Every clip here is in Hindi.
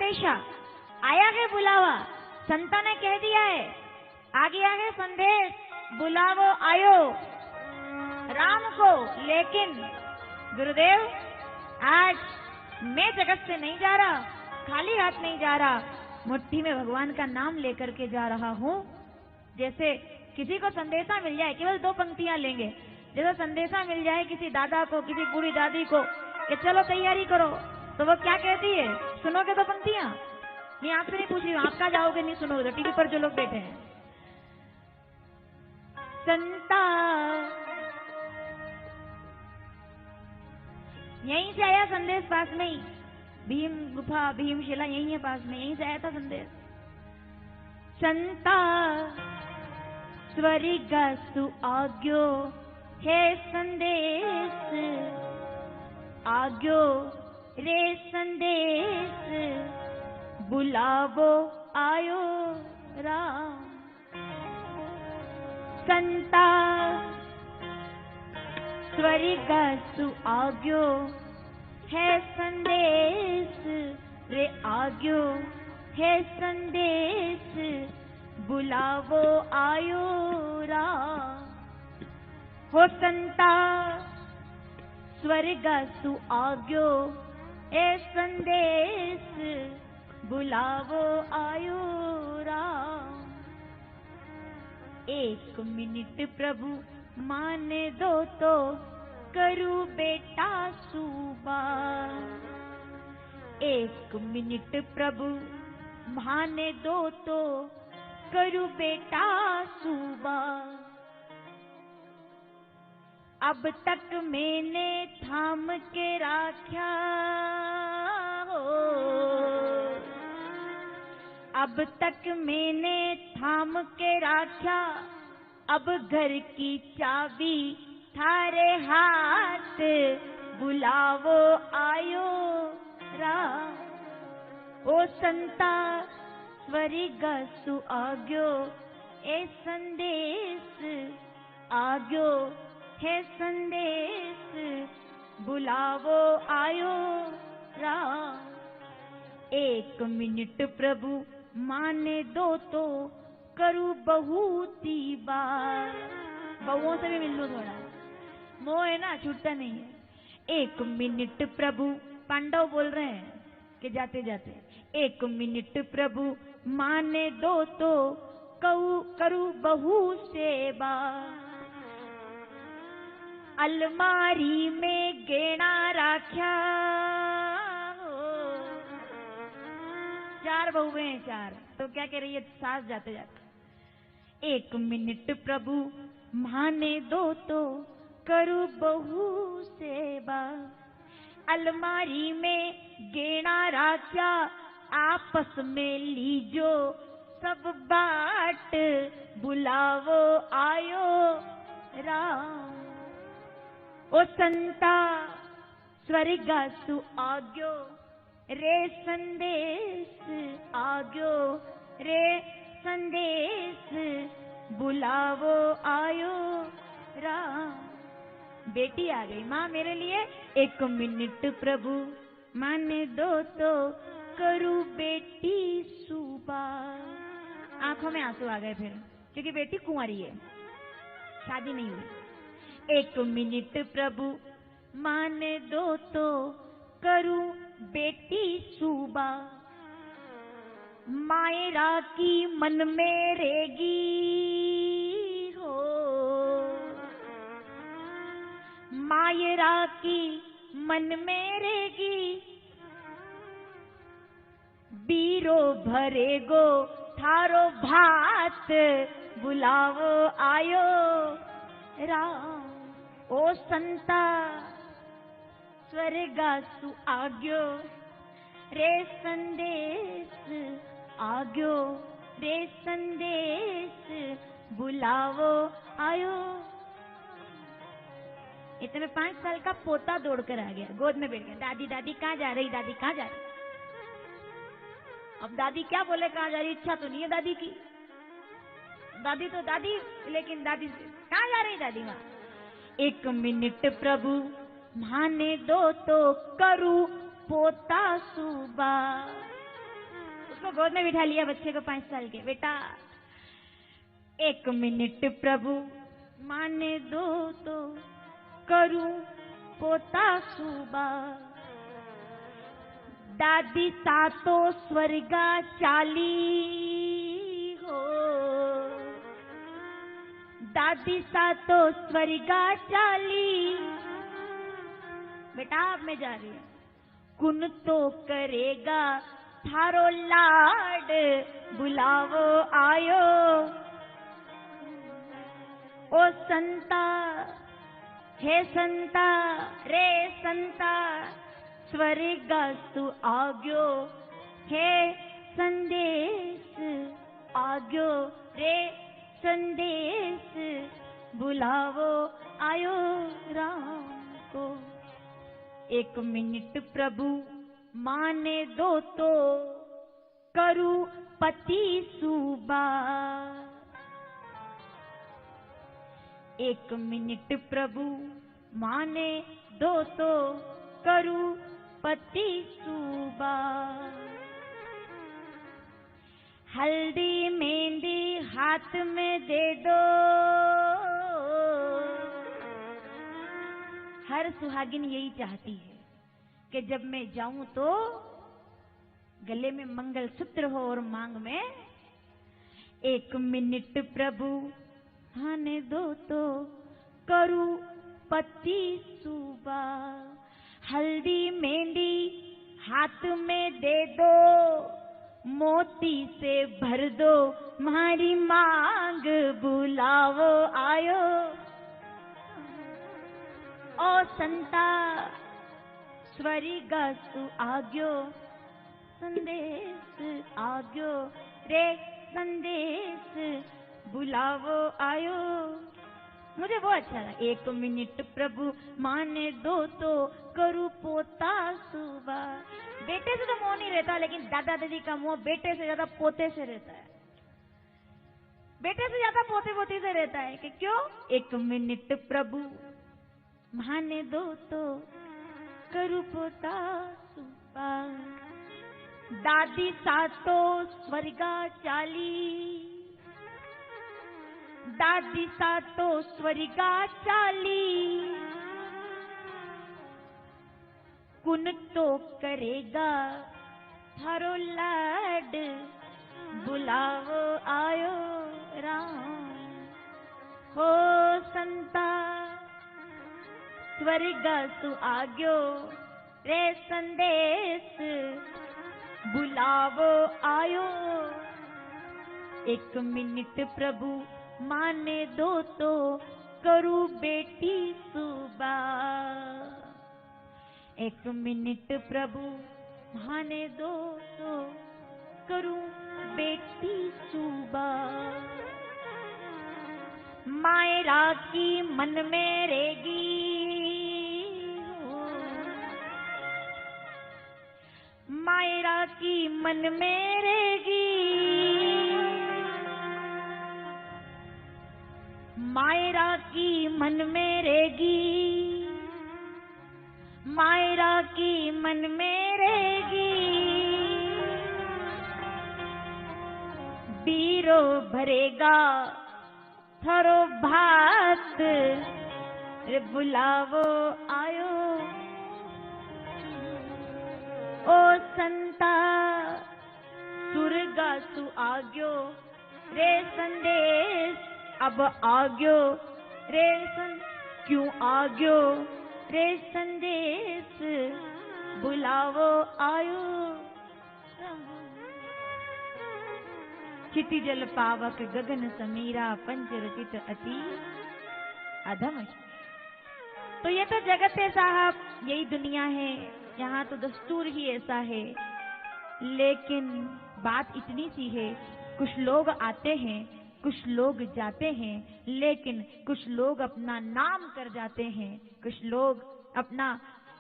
संदेशा, आया है बुलावा, संता ने कह दिया है, आ गया है संदेश, बुलावो आयो राम को। लेकिन गुरुदेव, आज मैं जगत से नहीं जा रहा, खाली हाथ नहीं जा रहा, मुट्ठी में भगवान का नाम लेकर के जा रहा हूँ। जैसे किसी को संदेशा मिल जाए, केवल 2 पंक्तियां लेंगे, जैसे संदेशा मिल जाए किसी दादा को, किसी बूढ़ी दादी को कि चलो तैयारी करो, तो वो क्या कहती है? सुनोगे 2 पंक्तियां? नहीं, आपसे नहीं पूछ रही हूँ, आप कहाँ जाओगे नहीं सुनोगे तो? टीवी पर जो लोग बैठे हैं। संता यहीं से आया संदेश, पास में ही भीम गुफा, भीमशिला यहीं है पास में, यहीं से आया था संदेश। संता स्वर्गसु आज्ञो है संदेश, आज्ञो रे संदेश, बुलावो आयो राम। संता स्वर्गसु आज्ञो है संदेश, रे आज्ञो है संदेश, बुलावो आयो राम। हो संता स्वर्गसु आज्ञो है संदेश, बुलावो आयो राम। 1 मिनट प्रभु माने दो तो करूं बेटा सूबा। 1 मिनट प्रभु माने दो तो करूं बेटा सूबा। अब तक मैंने थाम के राख्या हो, अब तक मैंने थाम के राख्या, अब घर की चाबी थारे हाथ, बुलावो आयो राम। ओ संता स्वर्गसु आज्ञो ए संदेश, आज्ञो है संदेश, बुलावो आयो राम। 1 मिनट प्रभु माने दो तो करूं बहुती बार। बहुओं से भी मिल लो थोड़ा, मोह है ना, छूटता नहीं है। 1 मिनट प्रभु, पांडव बोल रहे हैं कि जाते जाते, 1 मिनट प्रभु माने दो तो करूं बहु सेवा। अलमारी में गेना राख्या हो, 4 बहुएं हैं, 4, तो क्या कह रही है सास जाते जाते? 1 मिनट प्रभु माने दो तो करूं बहु सेवा। अलमारी में गेना राख्या, आपस में लीजो सब बाट, बुलावो आयो राम। ओ संता स्वर्गसु आज्ञो रे संदेश, आज्ञो रे संदेश, बुलावो आयो राम। बेटी आ गई, माँ मेरे लिए 1 मिनट प्रभु माने दो तो करूं बेटी सूबा। आंखों में आंसू आ गए फिर, क्योंकि बेटी कुंवारी है, शादी नहीं हुई। 1 मिनट प्रभु माने दो तो करूं बेटी सूबा। मायरा की मन में रहेगी हो, मायरा की मन में रहेगी, बीरो भरेगो थारो भात, बुलावो आयो राम। ओ संता स्वर्गसु आज्ञो रे संदेश, आज्ञो रे संदेश, बुलावो आयो। इतने में 5 साल का पोता दौड़कर आ गया, गोद में बैठ गया। दादी दादी कहाँ जा रही, दादी कहाँ जा रही? अब दादी क्या बोले कहाँ जा रही, इच्छा तो नहीं है दादी की, दादी तो दादी, लेकिन दादी कहाँ जा रही दादी माँ? 1 मिनट प्रभु माने दो तो करूं पोता सूबा। उसको गोद में बिठा लिया, बच्चे को 5 साल के। बेटा 1 मिनट प्रभु माने दो तो करूं पोता सुबा, दादी सातो स्वर्गा चाली हो, दादी सातो स्वर्गा चाली। बेटा अब मैं जा रही हूं, कुन तो करेगा थारो लाड, बुलावो आयो ओ संता, हे संता रे संता, स्वर्गस्तु आग्यो, हे संदेश आग्यो रे संदेश, बुलावो आयो राम को। 1 मिनट प्रभु माने दो तो करूं पति सुबा, 1 मिनट प्रभु माने दो तो करूं पति सुबा, हल्दी मेहंदी हाथ में दे दो। हर सुहागिन यही चाहती है कि जब मैं जाऊं तो गले में मंगलसूत्र हो और मांग में 1 मिनट प्रभु आने दो तो करूं पति सुबा, हल्दी मेहंदी हाथ में दे दो, मोती से भर दो मारी मांग, बुलावो आयो ओ संता, स्वर्गस्तु आग्यो, संदेश आग्यो रे संदेश, बुलावो आयो। मुझे वो अच्छा लगा। 1 मिनट प्रभु माने दो तो करूं पोता सुबा। बेटे से तो मोह नहीं रहता, लेकिन दादा दादी का मोह बेटे से ज्यादा पोते से रहता है, बेटे से ज्यादा पोते पोती से रहता है। कि क्यों? 1 मिनट प्रभु माने दो तो करूं पोता सुबा, दादी सातो स्वर्गा चाली, दादी सातो स्वर्गा चाली, कुन तो करेगा थारो लाड, बुलावो आयो राम हो संता, स्वर्गस्तु आग्यो रे संदेश, बुलावो आयो। 1 मिनट प्रभु माने दो तो करूं बेटी सुबा, 1 मिनट प्रभु माने दो तो करूं बेटी सुबा, मायरा की मन में रहेगी, मायरा की मन में रहेगी, मायरा की मन में रहेगी, मायरा की मन में रहेगी, बीरो भरेगा थारो भात, रे बुलावो आयो ओ संता, स्वर्गस्तु आग्यो रे संदेश, अब आग्यो रे क्यों आग्यो रे संदेश, बुलावो आयो। चिति जल पावक गगन समीरा, पंच रचित अति अधम। तो ये तो जगत है साहब, यही दुनिया है, यहाँ तो दस्तूर ही ऐसा है। लेकिन बात इतनी सी है, कुछ लोग आते हैं, कुछ लोग जाते हैं, लेकिन कुछ लोग अपना नाम कर जाते हैं, कुछ लोग अपना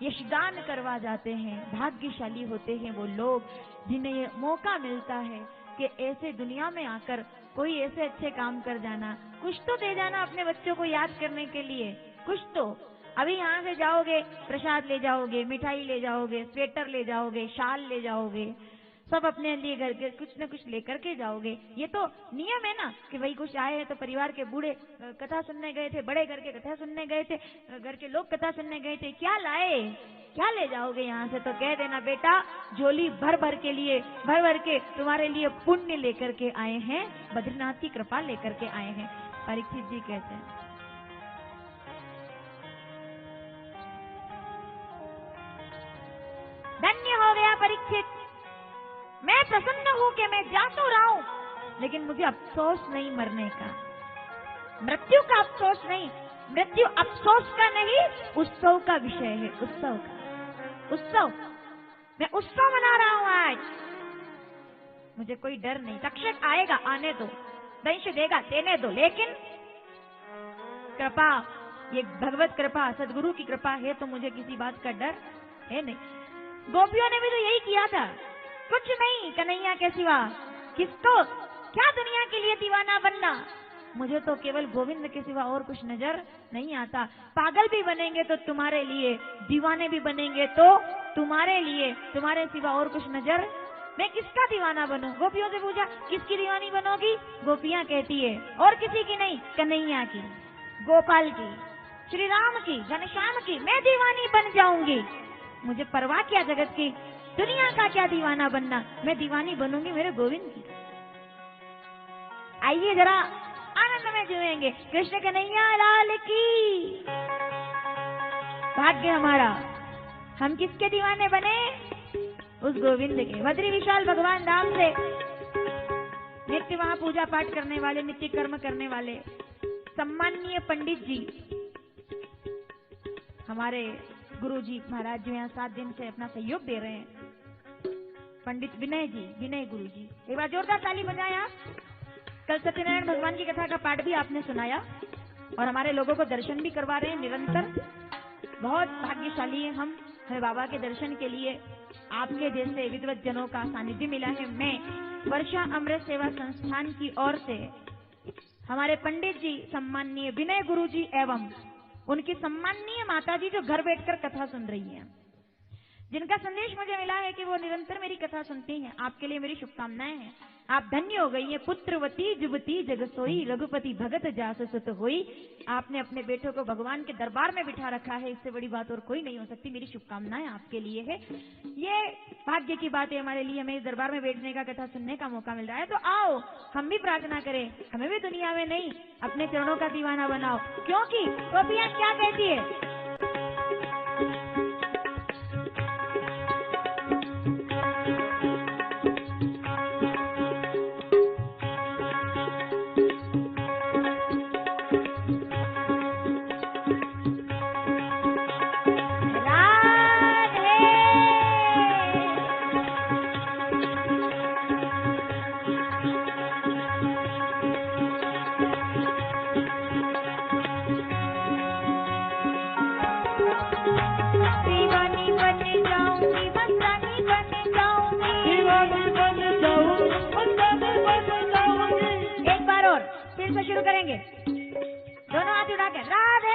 यशगान करवा जाते हैं। भाग्यशाली होते हैं वो लोग जिन्हें ये मौका मिलता है कि ऐसे दुनिया में आकर कोई ऐसे अच्छे काम कर जाना, कुछ तो दे जाना अपने बच्चों को याद करने के लिए, कुछ तो। अभी यहाँ से जाओगे, प्रसाद ले जाओगे, मिठाई ले जाओगे, स्वेटर ले जाओगे, शाल ले जाओगे, सब अपने लिए घर के कुछ न कुछ लेकर के जाओगे। ये तो नियम है ना कि भाई कुछ आए हैं तो परिवार के बूढ़े कथा सुनने गए थे, बड़े घर के कथा सुनने गए थे, घर के लोग कथा सुनने गए थे, क्या लाए, क्या ले जाओगे यहाँ से? तो कह देना बेटा झोली भर भर के तुम्हारे लिए पुण्य लेकर के आए हैं, बद्रीनाथ की कृपा लेकर के आए हैं। परीक्षित जी कहते हैं धन्य हो गया परीक्षित, मैं प्रसन्न हूं कि मैं जा तो रहा हूं, लेकिन मुझे अफसोस नहीं मरने का, मृत्यु का अफसोस नहीं। मृत्यु अफसोस का नहीं, उत्सव का विषय है, उत्सव का। उत्सव, मैं उत्सव मना रहा हूं आज, मुझे कोई डर नहीं। तक्षक आएगा, आने दो, दंश देगा, देने दो, लेकिन कृपा, ये भगवत कृपा, सदगुरु की कृपा है तो मुझे किसी बात का डर है नहीं। गोपियों ने भी तो यही किया था, कुछ नहीं कन्हैया के सिवा, किसको क्या दुनिया के लिए दीवाना बनना, मुझे तो केवल गोविंद के सिवा और कुछ नजर नहीं आता। पागल भी बनेंगे तो तुम्हारे लिए, दीवाने भी बनेंगे तो तुम्हारे लिए, तुम्हारे सिवा और कुछ नजर, मैं किसका दीवाना बनूं? गोपियों से पूछा किसकी दीवानी बनोगी? गोपियां कहती है और किसी की नहीं, कन्हैया की, गोपाल की, श्री राम की, घनश्याम की मैं दीवानी बन जाऊंगी। मुझे परवाह क्या जगत की, दुनिया का क्या दीवाना बनना, मैं दीवानी बनूंगी मेरे गोविंद की। आइए जरा आनंद में जुएंगे। कृष्ण कन्हैया लाल की। भाग्य हमारा, हम किसके दीवाने बने? उस गोविंद के। बद्री विशाल भगवान राम से नित्य वहां पूजा पाठ करने वाले, नित्य कर्म करने वाले सम्माननीय पंडित जी, हमारे गुरु जी महाराज जो यहाँ 7 दिन से अपना सहयोग दे रहे हैं, पंडित विनय जी, विनय गुरु जी, एक बार जोरदार ताली बजाएं आप। कल सत्यनारायण भगवान की कथा का पाठ भी आपने सुनाया और हमारे लोगों को दर्शन भी करवा रहे हैं निरंतर। बहुत भाग्यशाली है हम, हमें बाबा के दर्शन के लिए आपके जैसे विद्वत जनों का सानिध्य मिला है। मैं वर्षा अमृत सेवा संस्थान की ओर से हमारे पंडित जी सम्माननीय विनय गुरु जी एवं उनकी सम्माननीय माता जी जो घर बैठकर कथा सुन रही हैं, जिनका संदेश मुझे मिला है कि वो निरंतर मेरी कथा सुनती हैं, आपके लिए मेरी शुभकामनाएं हैं। आप धन्य हो गई हैं। पुत्रवती जुबती जगसोई, रघुपति भगत जास सुत होई। आपने अपने बेटों को भगवान के दरबार में बिठा रखा है, इससे बड़ी बात और कोई नहीं हो सकती। मेरी शुभकामनाएं आपके लिए है। ये भाग्य की बात है हमारे लिए, हमें इस दरबार में बैठने का, कथा सुनने का मौका मिल रहा है। तो आओ हम भी प्रार्थना करें, हमें भी दुनिया में नहीं अपने चरणों का दीवाना बनाओ, क्योंकि गोपियां क्या कहती है? शुरू करेंगे, दोनों हाथ उठा के राधे।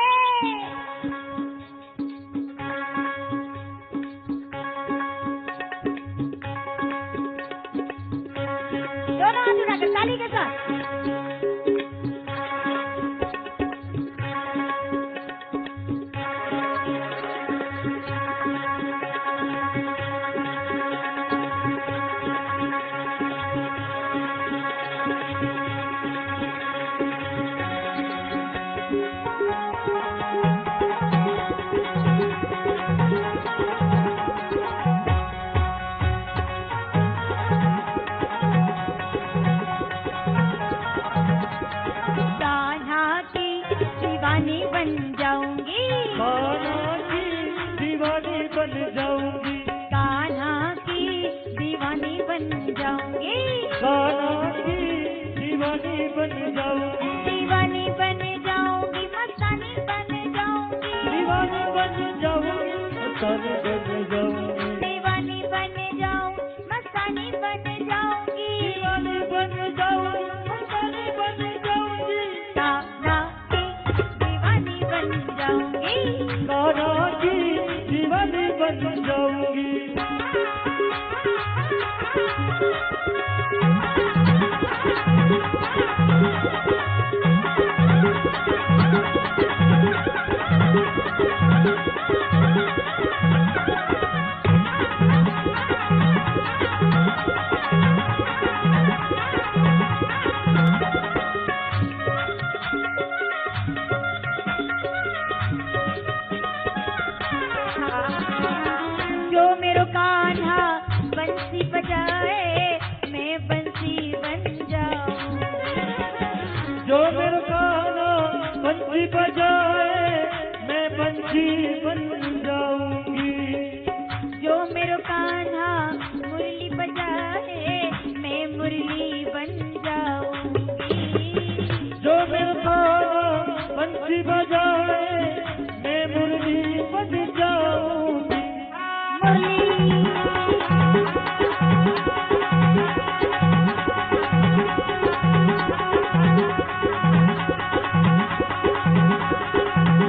दोनों हाथ उठा कर ताली के साथ। जो मेरो कान्हा बंसी बजाए मैं बंसी बन जाऊं। जो मेरो कान्हा बंसी बजाए मैं बंसी बन जाऊंगी। जो मेरो कान्हा मुरली बजाए मैं मुरली बन जाऊंगी। जो मेरो कान्हा बंसी बजाए मैं मुरली बन जाऊंगी।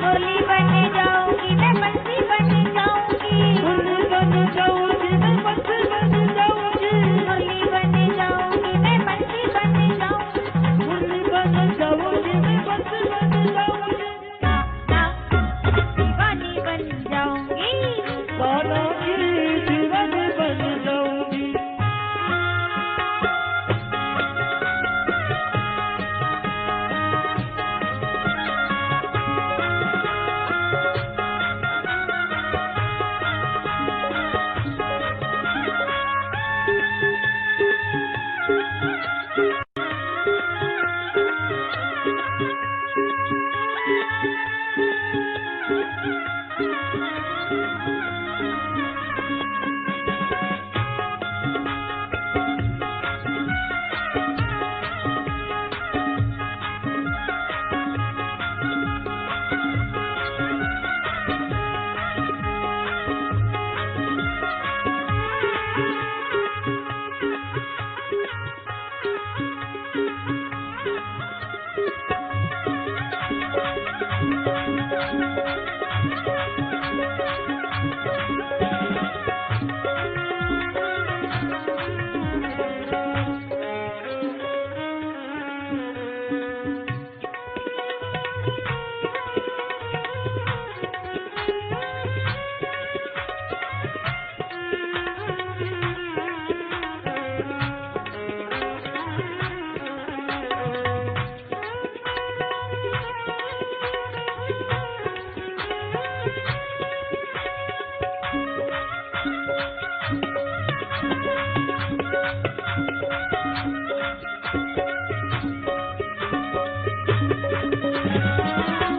मुरली बन जाऊंगी मैं बंसी बन जाऊंगी। मुरली बन जाऊंगी मैं बंसी बन जाऊंगी। मुरली बन जाऊंगी मैं बंसी बन जाऊंगी। मुरली बन जाऊंगी मैं बंसी बन जाऊंगी। दीवानी बन जाऊंगी। कान्हा की दीवानी बन जाऊंगी।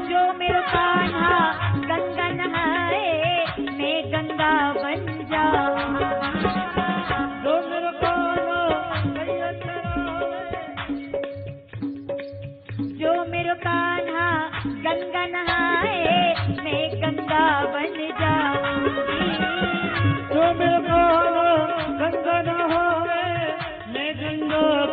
जो मेरो कान्हा गंगा नहाए मैं गंगा बन जाऊं। जो मेरो कान्हा गैया चराए। जो मेरो कान्हा गंगा नहाए मैं गंगा बन जाऊंगी। जो मेरो कान्हा गंगा नहाए मैं गंगा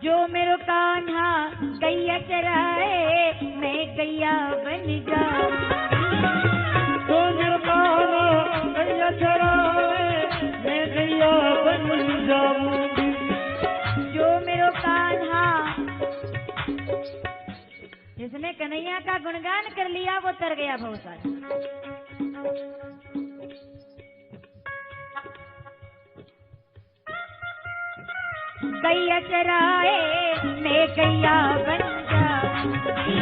जो मेरो कान्हा गैया चराए मैं गैया बन जाऊंगी। जो मेरो कान्हा गैया चराए मैं गैया बन जाऊंगी। जो मेरो कान्हा, जिसने कन्हैया का गुणगान कर लिया वो तर गया बहुत सारा। गैया चराए मैं गैया बन जाऊंगी।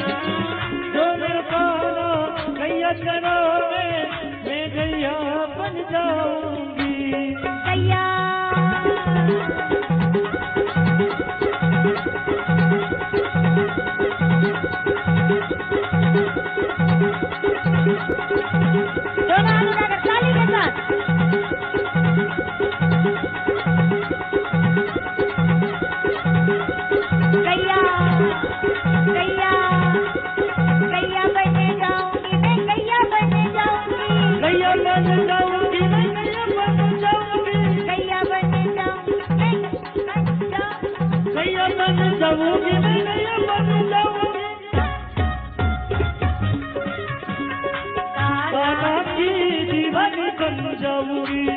जो मेरो कान्हा गैया चराए मैं गैया बन जाऊंगी। गैया दोनों हाथ उठाकर ताली के साथ। गैया गैया गैया बनने जाऊंगी मैं, गैया बनने जाऊंगी। गैया बन जाऊंगी मैं गैया बन जाऊंगी। गैया बनने जाऊंगी मैं, बन जाऊंगी। गैया बन जाऊंगी मैं गैया बन जाऊंगी। कान्हा की दीवानी बन जाऊंगी।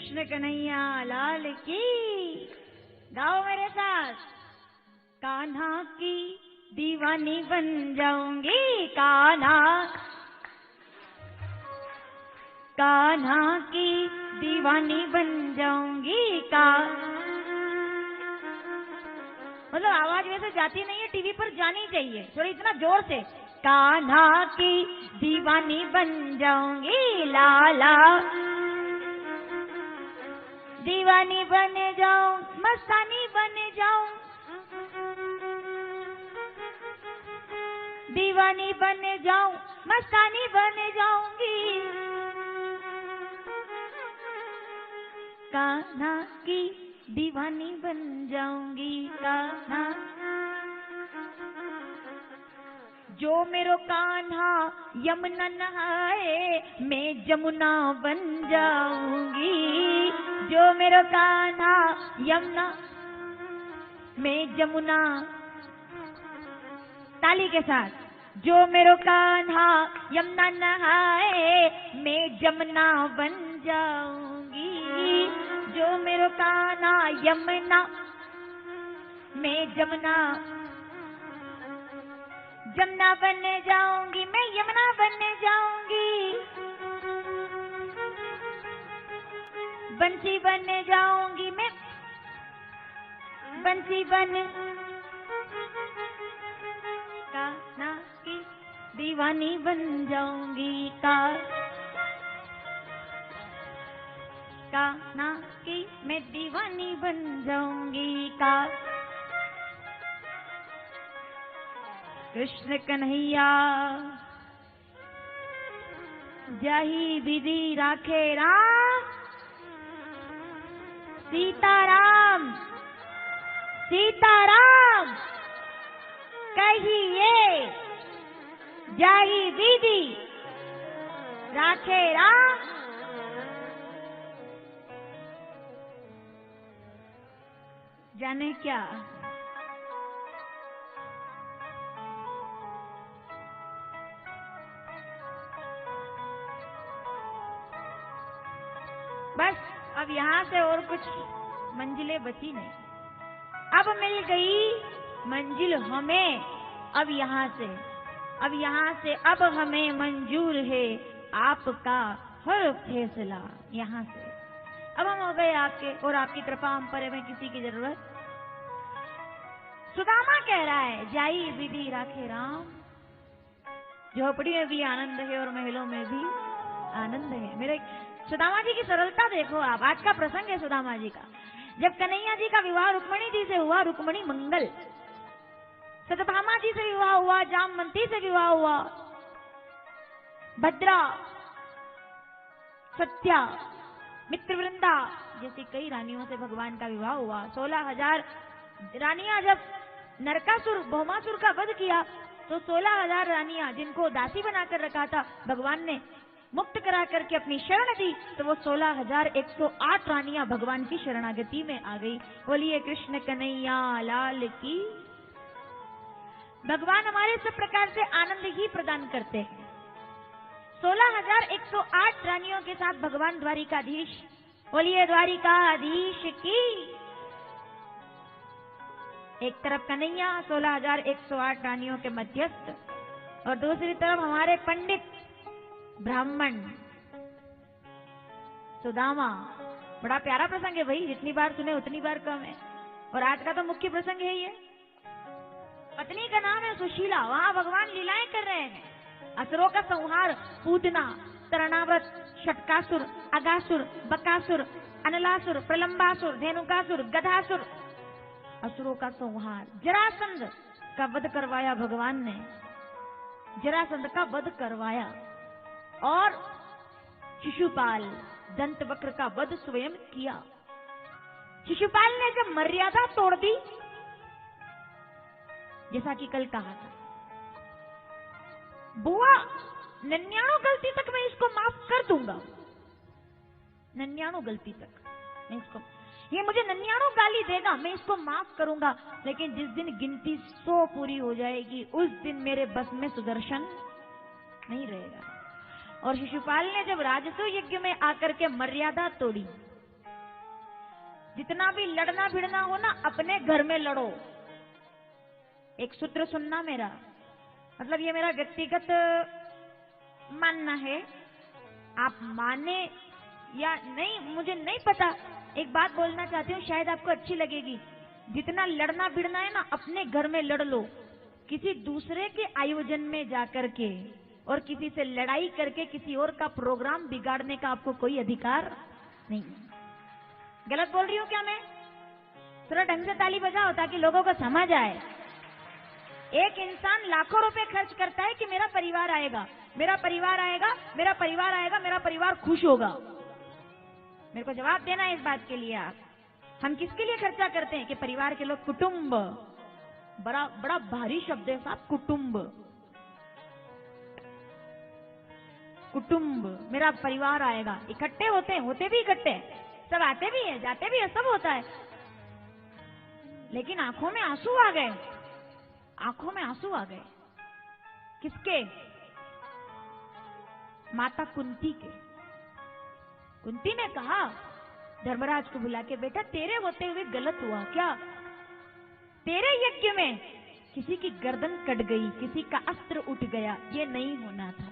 कृष्ण कन्हैया लाल की। गाओ मेरे साथ। कान्हा की दीवानी बन जाऊंगी, कान्हा की दीवानी बन जाऊंगी। मतलब आवाज वैसे जाती नहीं है, टीवी पर जानी चाहिए थोड़ी, इतना जोर से। कान्हा की दीवानी बन जाऊंगी, लाला दीवानी बन जाऊं, मस्तानी बन जाऊं, दीवानी बन जाऊं, मस्तानी बन जाऊंगी। कान्हा की दीवानी बन जाऊंगी, कान्हा। जो मेरो कान्हा यमुना नहाए, मैं जमुना बन जाऊंगी। जो मेरो कान्हा यमुना, मैं जमुना। ताली के साथ। जो मेरो कान्हा यमुना नहाए, मैं जमुना बन जाऊंगी। जो मेरो कान्हा यमुना, मैं जमुना। जमुना बन जाऊंगी, मैं यमुना बन जाऊंगी। बंसी बन जाऊंगी मैं, बंसी बन। कान्हा की दीवानी बन जाऊंगी, कान्हा की मैं दीवानी बन जाऊंगी। कृष्ण कन्हैया जाही विधि राखे राम, सीताराम सीताराम कहिए। जाही विधि राखे राम। जाने क्या, बस अब यहाँ से और कुछ मंजिलें बची नहीं। अब मिल गई मंजिल हमें, अब यहाँ से अब हमें मंजूर है आपका हर फैसला। यहाँ से अब हम हो गए आपके, और आपकी कृपा हम पर हमें किसी की जरूरत। सुदामा कह रहा है जाई विधि राखे राम। झोपड़ी में भी आनंद है और महलों में भी आनंद है। मेरे सुदामा जी की सरलता देखो आप। आज का प्रसंग है सुदामा जी का। जब कन्हैया जी का विवाह रुक्मणी जी से हुआ, रुक्मणी मंगल, सत्यभामा जी से विवाह हुआ, जामवंती से विवाह हुआ, भद्रा, सत्या, मित्रवृंदा जैसी कई रानियों से भगवान का विवाह हुआ। 16,000 रानियां जब नरकासुर भौमासुर का वध किया, तो 16,000 रानियां जिनको दासी बनाकर रखा था, भगवान ने मुक्त करा करके अपनी शरण दी, तो वो 16,108 रानियां भगवान की शरणागति में आ गई। बोलिए कृष्ण कन्हैया लाल की। भगवान हमारे सब प्रकार से आनंद ही प्रदान करते हैं। 16,108 रानियों के साथ भगवान द्वारिकाधीश। बोलिए द्वारिकाधीश की। एक तरफ कन्हैया 16,108 रानियों के मध्यस्थ, और दूसरी तरफ हमारे पंडित ब्राह्मण सुदामा। बड़ा प्यारा प्रसंग है भाई, जितनी बार सुने उतनी बार कम है। और आज का तो मुख्य प्रसंग है ये। पत्नी का नाम है सुशीला। वहां भगवान लीलाएं कर रहे हैं। असुरों का संहार, पूतना, तरणाव्रत, षटकासुर, अगासुर, बकासुर, अनलासुर, प्रलंबासुर, धेनुकासुर, गधासुर, असुरों का संहार। जरासंध का वध करवाया भगवान ने, जरासंध का वध करवाया। और शिशुपाल दंतवक्र का वध स्वयं किया। शिशुपाल ने जब मर्यादा तोड़ दी, जैसा कि कल कहा था, बुआ 99 गलती तक मैं इसको माफ कर दूंगा, 99 गलती तक मैं इसको, ये मुझे 99 गाली देगा, मैं इसको माफ करूंगा, लेकिन जिस दिन गिनती 100 पूरी हो जाएगी, उस दिन मेरे बस में सुदर्शन नहीं रहेगा। और शिशुपाल ने जब राजसू यज्ञ में आकर के मर्यादा तोड़ी, जितना भी लड़ना भिड़ना हो ना, अपने घर में लड़ो। एक सूत्र सुनना मेरा, मतलब ये मेरा व्यक्तिगत मानना है, आप माने या नहीं मुझे नहीं पता। एक बात बोलना चाहती हूँ, शायद आपको अच्छी लगेगी। जितना लड़ना भिड़ना है ना, अपने घर में लड़ लो। किसी दूसरे के आयोजन में जाकर के और किसी से लड़ाई करके किसी और का प्रोग्राम बिगाड़ने का आपको कोई अधिकार नहीं। गलत बोल रही हूँ क्या मैं? थोड़ा ढंग से ताली बजाओ ताकि लोगों को समझ आए। एक इंसान लाखों रुपए खर्च करता है कि मेरा परिवार आएगा, मेरा परिवार आएगा, मेरा परिवार आएगा, मेरा परिवार खुश होगा। मेरे को जवाब देना है इस बात के लिए। आप हम किसके लिए खर्चा करते हैं? कि परिवार के लोग, कुटुंब, बड़ा बड़ा भारी शब्द है साहब, कुटुंब। कुटुंब, मेरा परिवार आएगा। इकट्ठे होते भी इकट्ठे, सब आते भी है, जाते भी है, सब होता है, लेकिन आंखों में आंसू आ गए। आंखों में आंसू आ गए किसके? माता कुंती के। कुंती ने कहा धर्मराज को बुला के, बेटा तेरे होते हुए गलत हुआ क्या? तेरे यज्ञ में किसी की गर्दन कट गई, किसी का अस्त्र उठ गया, ये नहीं होना था।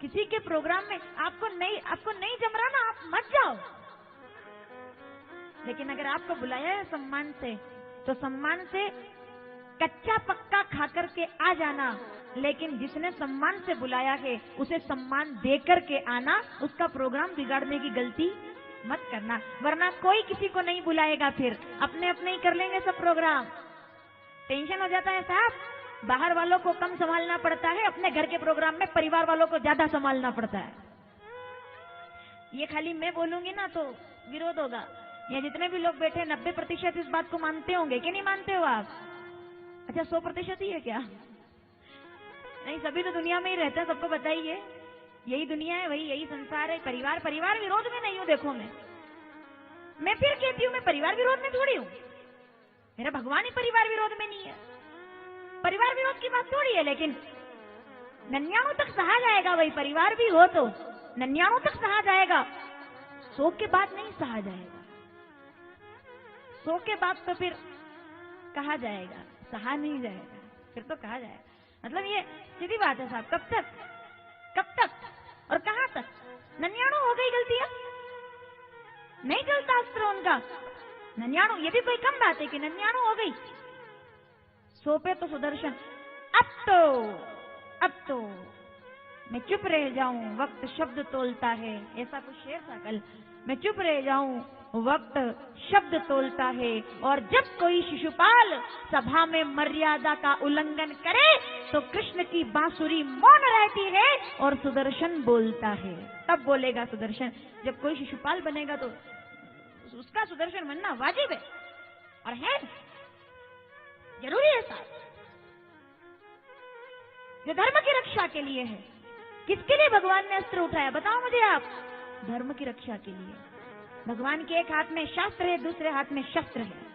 किसी के प्रोग्राम में आपको नहीं जम रहा ना, आप मत जाओ। लेकिन अगर आपको बुलाया है सम्मान से, तो सम्मान से कच्चा पक्का खा करके आ जाना, लेकिन जिसने सम्मान से बुलाया है उसे सम्मान दे करके आना। उसका प्रोग्राम बिगाड़ने की गलती मत करना, वरना कोई किसी को नहीं बुलाएगा। फिर अपने अपने ही कर लेंगे सब प्रोग्राम। टेंशन हो जाता है साहब, बाहर वालों को कम संभालना पड़ता है, अपने घर के प्रोग्राम में परिवार वालों को ज्यादा संभालना पड़ता है। ये खाली मैं बोलूंगी ना तो विरोध होगा। ये जितने भी लोग बैठे 90% इस बात को मानते होंगे कि नहीं मानते हो आप? अच्छा 100% ही है क्या? नहीं, सभी तो दुनिया में ही रहते हैं, सबको पता ही है। यही दुनिया है, वही यही संसार है। परिवार विरोध में नहीं हूं। देखो मैं फिर कहती हूँ, मैं परिवार विरोध में थोड़ी हूँ। मेरा भगवान ही परिवार विरोध में नहीं है। परिवार विरोध की बात थोड़ी है, लेकिन 99 तक सहा जाएगा। वही परिवार भी हो तो 99 तक सहा जाएगा, 100 के बाद नहीं सहा जाएगा। 100 के बाद तो फिर कहा जाएगा, सहा नहीं जाएगा, फिर तो कहा जाएगा। मतलब ये सीधी बात है साहब। कब तक और कहां तक? 99 हो गई गलतियां, नहीं चलता अस्त्र उनका। 99 ये भी कोई कम बात है कि 99 हो गई। 100 पे तो सुदर्शन। अब तो मैं चुप रह जाऊं, वक्त शब्द तोलता है। ऐसा कुछ शेर था कल। मैं चुप रह जाऊं, वक्त शब्द तोलता है, और जब कोई शिशुपाल सभा में मर्यादा का उल्लंघन करे तो कृष्ण की बांसुरी मौन रहती है और सुदर्शन बोलता है। तब बोलेगा सुदर्शन। जब कोई शिशुपाल बनेगा तो उसका सुदर्शन बनना वाजिब है और है, जरूरी है साहब। जो धर्म की रक्षा के लिए है। किसके लिए भगवान ने अस्त्र उठाया बताओ मुझे आप? धर्म की रक्षा के लिए। भगवान के एक हाथ में शास्त्र है, दूसरे हाथ में शस्त्र है।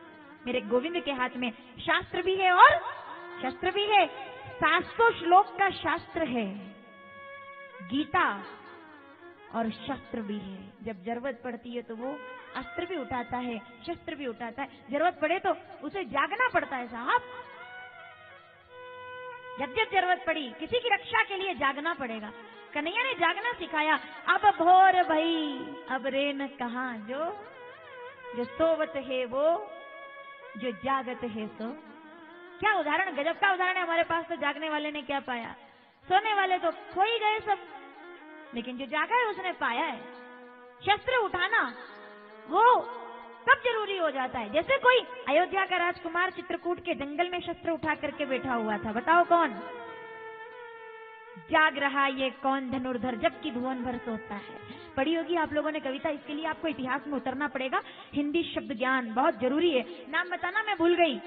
मेरे गोविंद के हाथ में शास्त्र भी है और शस्त्र भी है। 700 श्लोक का शास्त्र है गीता, और शस्त्र भी है। जब जरूरत पड़ती है तो वो अस्त्र भी उठाता है, शस्त्र भी उठाता है। जरूरत पड़े तो उसे जागना पड़ता है साहब। जब जब जरूरत पड़ी किसी की रक्षा के लिए जागना पड़ेगा। कन्हैया ने जागना सिखाया। अब भोर भई अब रे न कहां, जो सोवत है वो, जो जागत है सो। क्या उदाहरण, गजब का उदाहरण है हमारे पास। तो जागने वाले ने क्या पाया? सोने वाले तो खो ही गए सब, लेकिन जो जागा है उसने पाया है। शस्त्र उठाना वो कब जरूरी हो जाता है? जैसे कोई अयोध्या का राजकुमार चित्रकूट के जंगल में शस्त्र उठा करके बैठा हुआ था। बताओ कौन? जाग रहा ये कौन धनुर्धर, जबकि भुवन भर सोता है। पढ़ी होगी आप लोगों ने कविता। इसके लिए आपको इतिहास में उतरना पड़ेगा। हिंदी शब्द ज्ञान बहुत जरूरी है। नाम बताना मैं भूल गई।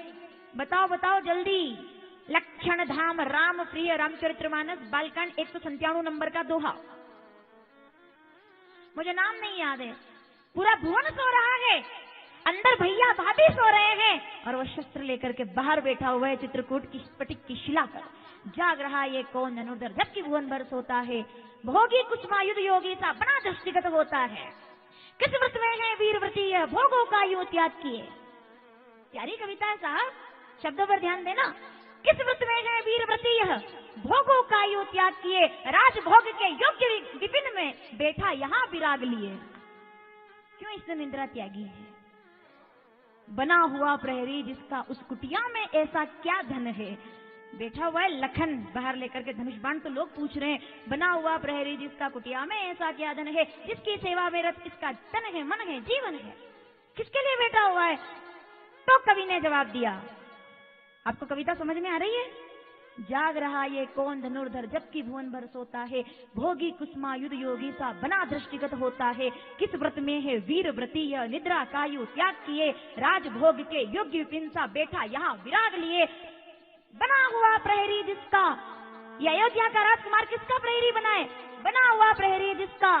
बताओ जल्दी। लक्षण धाम राम प्रिय रामचरितमानस बालकांड 197 नंबर का दोहा। मुझे नाम नहीं याद है। पूरा भुवन सो रहा है, अंदर भैया भाभी सो रहे हैं, और वो शस्त्र लेकर के बाहर बैठा हुआ है चित्रकूट की स्फटिक की शिला पर। जाग रहा ये कौन धनुर्धर, जबकि भुवन भर सोता है। भोगी कुसुमायुध योगी सा बड़ा दृष्टिगत होता है। किस व्रत में है वीरव्रती यह, भोगों का यूं त्याग किए। प्यारी कविता है साहब, शब्दों पर ध्यान देना। किस व्रत में है वीरव्रती यह, भोगों का यूं त्याग किए, राजभोग के योग्य विपिन में बैठा यहाँ विराग लिए। क्यों इसने निंद्रा त्यागी है? बना हुआ प्रहरी जिसका उस कुटिया में ऐसा क्या धन है। बैठा हुआ है लखन बाहर लेकर के धनुष बाण, तो लोग पूछ रहे हैं बना हुआ प्रहरी जिसका कुटिया में ऐसा क्या धन है, जिसकी सेवा में रत इसका तन है, मन है, जीवन है। किसके लिए बैठा हुआ है? तो कवि ने जवाब दिया। आपको कविता समझ में आ रही है? जाग रहा ये कौन धनुर्धर जबकि भुवन भर सोता है, भोगी कुसुमा युद्ध योगी सा बना दृष्टिगत होता है। किस व्रत में है वीर व्रती यह, निद्रा कायु त्याग किए, राजभोग के योग्य विपिन सा बैठा यहाँ विराग लिए। बना हुआ प्रहरी जिसका, ये अयोध्या का राजकुमार किसका प्रहरी बना है? बना हुआ प्रहरी जिसका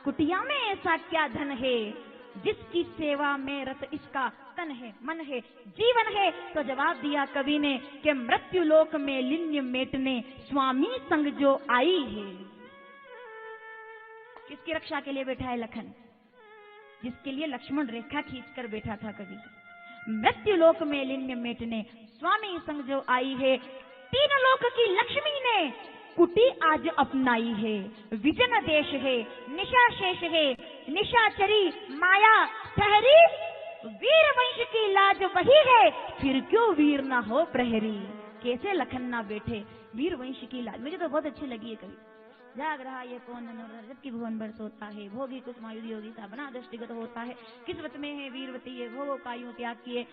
कुटिया में ऐसा क्या धन है, जिसकी सेवा में रत इसका तन है, मन है, जीवन है। तो जवाब दिया कवि ने कि मृत्यु लोक में लिन्य मेटने स्वामी संग जो आई है। किसकी रक्षा के लिए बैठा है लखन? जिसके लिए लक्ष्मण रेखा खींचकर बैठा था कवि। मृत्यु लोक में लिन्य मेटने स्वामी संग जो आई है, तीन लोक की लक्ष्मी ने कुटी आज अपनाई है। विजन देश है, निशा शेष है, निशाचरी माया ठहरी, वीर वंश की लाज वही है, फिर क्यों वीर ना हो प्रहरी। कैसे लखन ना बैठे, वीर वंश की लाज। मुझे तो बहुत अच्छी लगी है कवि। जाग रहा ये कौन धनुर्धर जबकि भुवन भर सोता है, भोगी कुसुमा युद्ध योगी सा बना दृष्टिगत होता है। किस व्रत में है वीरवती ये, भोगों का यूं त्याग किए,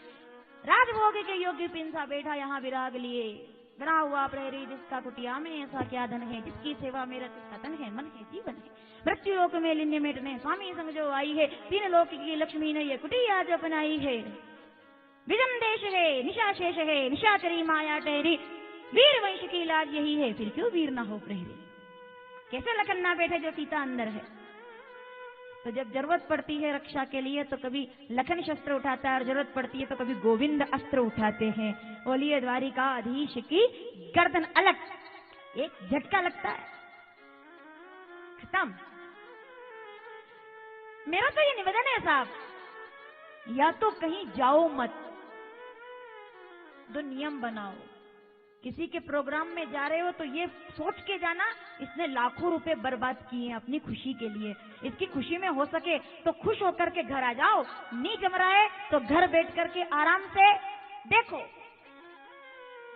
राजभोग के योग्य पिन सा बैठा यहाँ विराग लिए। बना हुआ प्रहरी जिसका कुटिया में ऐसा क्या धन है, जिसकी सेवा मेरा जिसका तन है, मन है, जीवन है। मृत्यु लोक में लिन्य मेटने स्वामी संग जो आई है, तीन लोक की लक्ष्मी ने ये कुटी आज अपनाई है। विजन देश है, निशा शेष है, निशाचरी माया ठहरी, वीर वंश की लाज यही है, फिर क्यों वीर ना हो प्रहरी। कैसे लखन ना बैठे जो सीता अंदर है। तो जब जरूरत पड़ती है रक्षा के लिए तो कभी लखन शस्त्र उठाता है, और जरूरत पड़ती है तो कभी गोविंद अस्त्र उठाते हैं। बोलिए द्वारिकाधीश की गर्दन अलग, एक झटका लगता है, खत्म। मेरा तो ये निवेदन है साहब, या तो कहीं जाओ मत, दो नियम बनाओ। किसी के प्रोग्राम में जा रहे हो तो ये सोच के जाना इसने लाखों रुपए बर्बाद किए हैं अपनी खुशी के लिए। इसकी खुशी में हो सके तो खुश होकर के घर आ जाओ, नहीं जम रहा है तो घर बैठ करके आराम से देखो,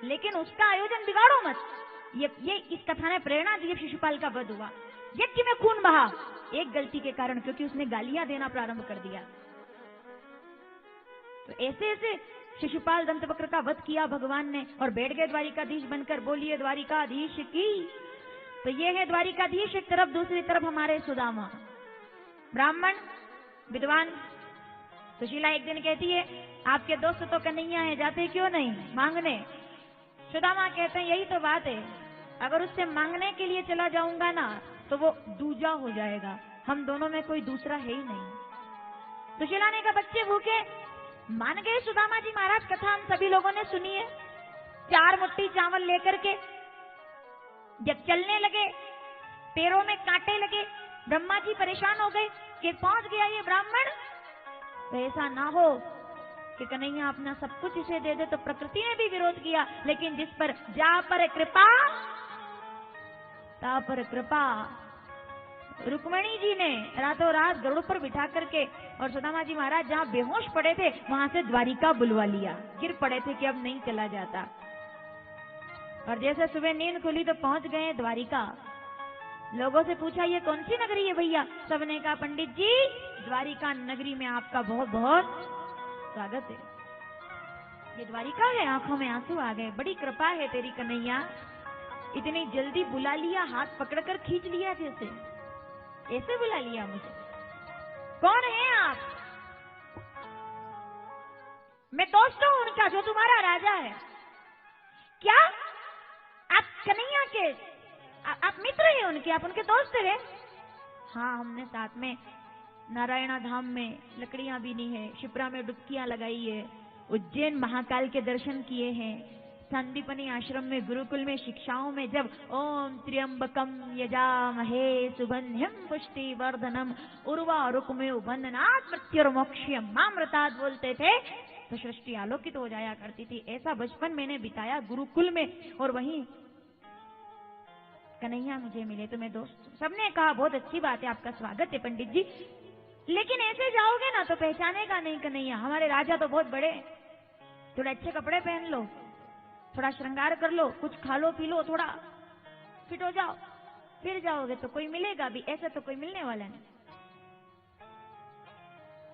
लेकिन उसका आयोजन बिगाड़ो मत। ये इस कथा ने प्रेरणा दी। शिशुपाल का वध हुआ, यज्ञ में खून बहा, एक गलती के कारण, क्योंकि उसने गालियां देना प्रारंभ कर दिया। तो ऐसे ऐसे शिशुपाल दंतवक्र का वध किया भगवान ने, और बैठ गए द्वारिकाधीश बनकर। बोलिए द्वारिकाधीश की। तो ये है द्वारिकाधीश एक तरफ, दूसरी तरफ हमारे सुदामा ब्राह्मण विद्वान। सुशीला एक दिन कहती है आपके दोस्त तो कन्हैया है, जाते क्यों नहीं मांगने। सुदामा कहते हैं यही तो बात है, अगर उससे मांगने के लिए चला जाऊंगा ना तो वो दूजा हो जाएगा, हम दोनों में कोई दूसरा है ही नहीं। सुशीला ने कहा बच्चे भूखे मान गए। सुदामा जी महाराज कथा हम सभी लोगों ने सुनी है। 4 मुट्ठी चावल लेकर के जब चलने लगे, पैरों में कांटे लगे, ब्रह्मा जी परेशान हो गए कि पहुंच गया ये ब्राह्मण। तो ऐसा ना हो कि कन्हैया अपना सब कुछ इसे दे दे। तो प्रकृति ने भी विरोध किया, लेकिन जिस पर जा पर कृपा ता पर कृपा। रुक्मणी जी ने रातों रात गरुड़ पर बिठा करके, और सुदामा जी महाराज जहाँ बेहोश पड़े थे वहां से द्वारिका बुलवा लिया। गिर पड़े थे कि अब नहीं चला जाता, और जैसे सुबह नींद खुली तो पहुंच गए द्वारिका। लोगों से पूछा ये कौन सी नगरी है भैया? सबने कहा पंडित जी द्वारिका नगरी में आपका बहुत बहुत स्वागत है। ये द्वारिका है। आंखों में आंसू आ गए, बड़ी कृपा है तेरी कन्हैया, इतनी जल्दी बुला लिया, हाथ पकड़कर खींच लिया, जैसे ऐसे बुला लिया मुझे। कौन है आप? मैं दोस्त हूं उनका जो तुम्हारा राजा है। क्या आप कन्हैया के आप मित्र हैं उनके, आप उनके दोस्त हैं? हाँ, हमने साथ में नारायणा धाम में लकड़ियां बीनी है, शिप्रा में डुबकियां लगाई है, उज्जैन महाकाल के दर्शन किए हैं, संदीपनी आश्रम में, गुरुकुल में, शिक्षाओं में जब ओम त्र्यंबकम यजामहे सुगंधिम पुष्टिवर्धनम उर्वारुकमेव बंधनात् मृत्युर्मोक्ष्यम मामृतात् बोलते थे तो सृष्टि आलोकित हो जाया करती थी। ऐसा बचपन मैंने बिताया गुरुकुल में, और वहीं कन्हैया मुझे मिले तो मैं दोस्त। सबने कहा बहुत अच्छी बात है, आपका स्वागत है पंडित जी, लेकिन ऐसे जाओगे ना तो पहचानेगा नहीं कन्हैया। हमारे राजा तो बहुत बड़े, थोड़े अच्छे कपड़े पहन लो, थोड़ा श्रृंगार कर लो, कुछ खा लो पी लो, थोड़ा फिट हो जाओ, फिर जाओगे तो कोई मिलेगा भी, ऐसा तो कोई मिलने वाला नहीं।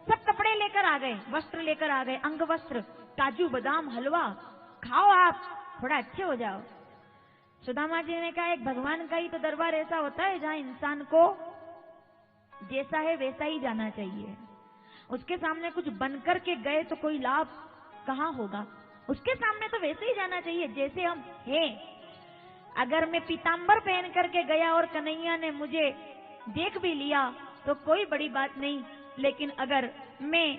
सब कपड़े लेकर आ गए, वस्त्र लेकर आ गए, अंग वस्त्र, काजू बादाम हलवा, खाओ आप, थोड़ा अच्छे हो जाओ। सुदामा जी ने कहा एक भगवान का ही तो दरबार ऐसा होता है जहाँ इंसान को जैसा है वैसा ही जाना चाहिए। उसके सामने कुछ बनकर के गए तो कोई लाभ कहाँ होगा, उसके सामने तो वैसे ही जाना चाहिए जैसे हम हैं। अगर मैं पीतांबर पहन करके गया और कन्हैया ने मुझे देख भी लिया तो कोई बड़ी बात नहीं, लेकिन अगर मैं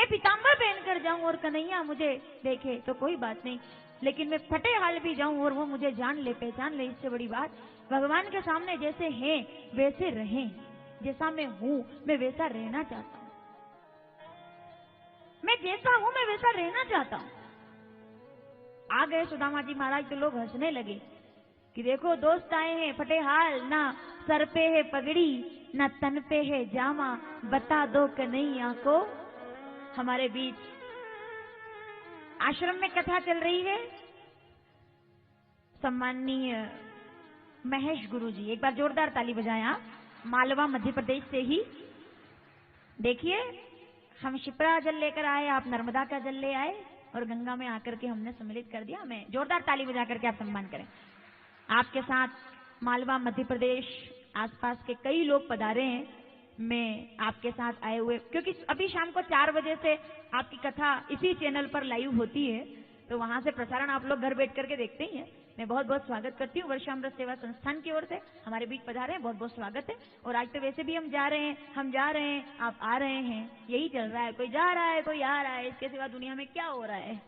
पीतांबर पहनकर जाऊं और कन्हैया मुझे देखे तो कोई बात नहीं, लेकिन मैं फटे हाल भी जाऊं और वो मुझे जान ले, पहचान ले, इससे बड़ी बात भगवान के सामने जैसे हैं वैसे रहें। जैसा मैं हूं मैं वैसा रहना चाहता हूं, मैं जैसा हूं मैं वैसा रहना चाहता हूं। आ गए सुदामा जी महाराज तो लोग हंसने लगे कि देखो दोस्त आए हैं फटे हाल, ना सर पे है पगड़ी ना तन पे है जामा, बता दो कन्हैया को हमारे बीच। आश्रम में कथा चल रही है। सम्माननीय महेश गुरु जी, एक बार जोरदार ताली बजाएं आप, मालवा मध्य प्रदेश से ही। देखिए हम शिप्रा जल लेकर आए, आप नर्मदा का जल ले आए और गंगा में आकर के हमने सम्मिलित कर दिया। मैं जोरदार ताली बजा करके आप सम्मान करें। आपके साथ मालवा मध्य प्रदेश आसपास के कई लोग पधारे हैं, मैं आपके साथ आए हुए, क्योंकि अभी शाम को 4 बजे से आपकी कथा इसी चैनल पर लाइव होती है, तो वहां से प्रसारण आप लोग घर बैठ करके देखते ही हैं। मैं बहुत बहुत स्वागत करती हूँ वर्षामृत सेवा संस्थान की ओर से, हमारे बीच पधारे हैं, बहुत बहुत स्वागत है। और आज तो वैसे भी हम जा रहे हैं, आप आ रहे हैं, यही चल रहा है, कोई जा रहा है कोई आ रहा है, इसके सिवा दुनिया में क्या हो रहा है,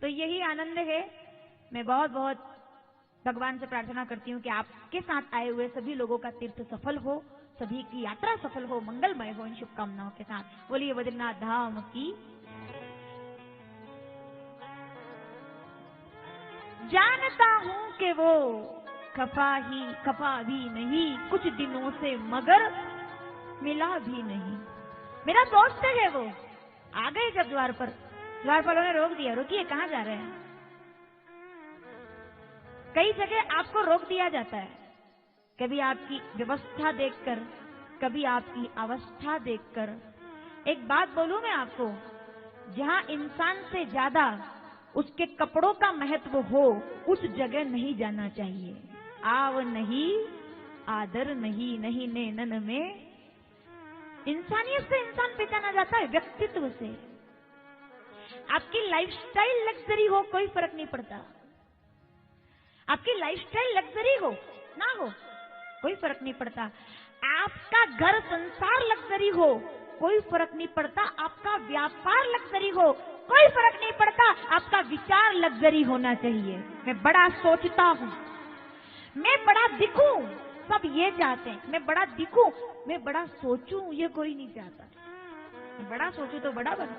तो यही आनंद है। मैं बहुत बहुत भगवान से प्रार्थना करती हूँ कि आपके साथ आए हुए सभी लोगों का तीर्थ सफल हो, सभी की यात्रा सफल हो, मंगलमय हो, इन शुभकामनाओं के साथ बोलिए बद्रीनाथ धाम की। जानता हूं कि वो खफा भी नहीं कुछ दिनों से, मगर मिला भी नहीं। मेरा दोस्त है वो। आ गए जब द्वार पर, द्वारपालों ने रोक दिया, रुकिए कहाँ जा रहे हैं। कई जगह आपको रोक दिया जाता है, कभी आपकी व्यवस्था देखकर, कभी आपकी अवस्था देखकर। एक बात बोलूं मैं आपको, जहां इंसान से ज्यादा उसके कपड़ों का महत्व हो उस जगह नहीं जाना चाहिए। आव नहीं, आदर नहीं, नहीं नैनन में। इंसानियत से इंसान पहचाना जाता है, व्यक्तित्व से। आपकी लाइफस्टाइल लग्जरी हो कोई फर्क नहीं पड़ता, आपकी लाइफस्टाइल लग्जरी हो ना हो कोई फर्क नहीं पड़ता, आपका घर संसार लग्जरी हो कोई फर्क नहीं पड़ता, आपका व्यापार लग्जरी हो कोई फर्क नहीं पड़ता, आपका विचार लग्जरी होना चाहिए। मैं बड़ा सोचता हूं, मैं बड़ा दिखूं, सब ये चाहते हैं। मैं बड़ा दिखूं, मैं बड़ा सोचूं, ये कोई नहीं चाहता। मैं बड़ा सोचूं तो बड़ा बनूं।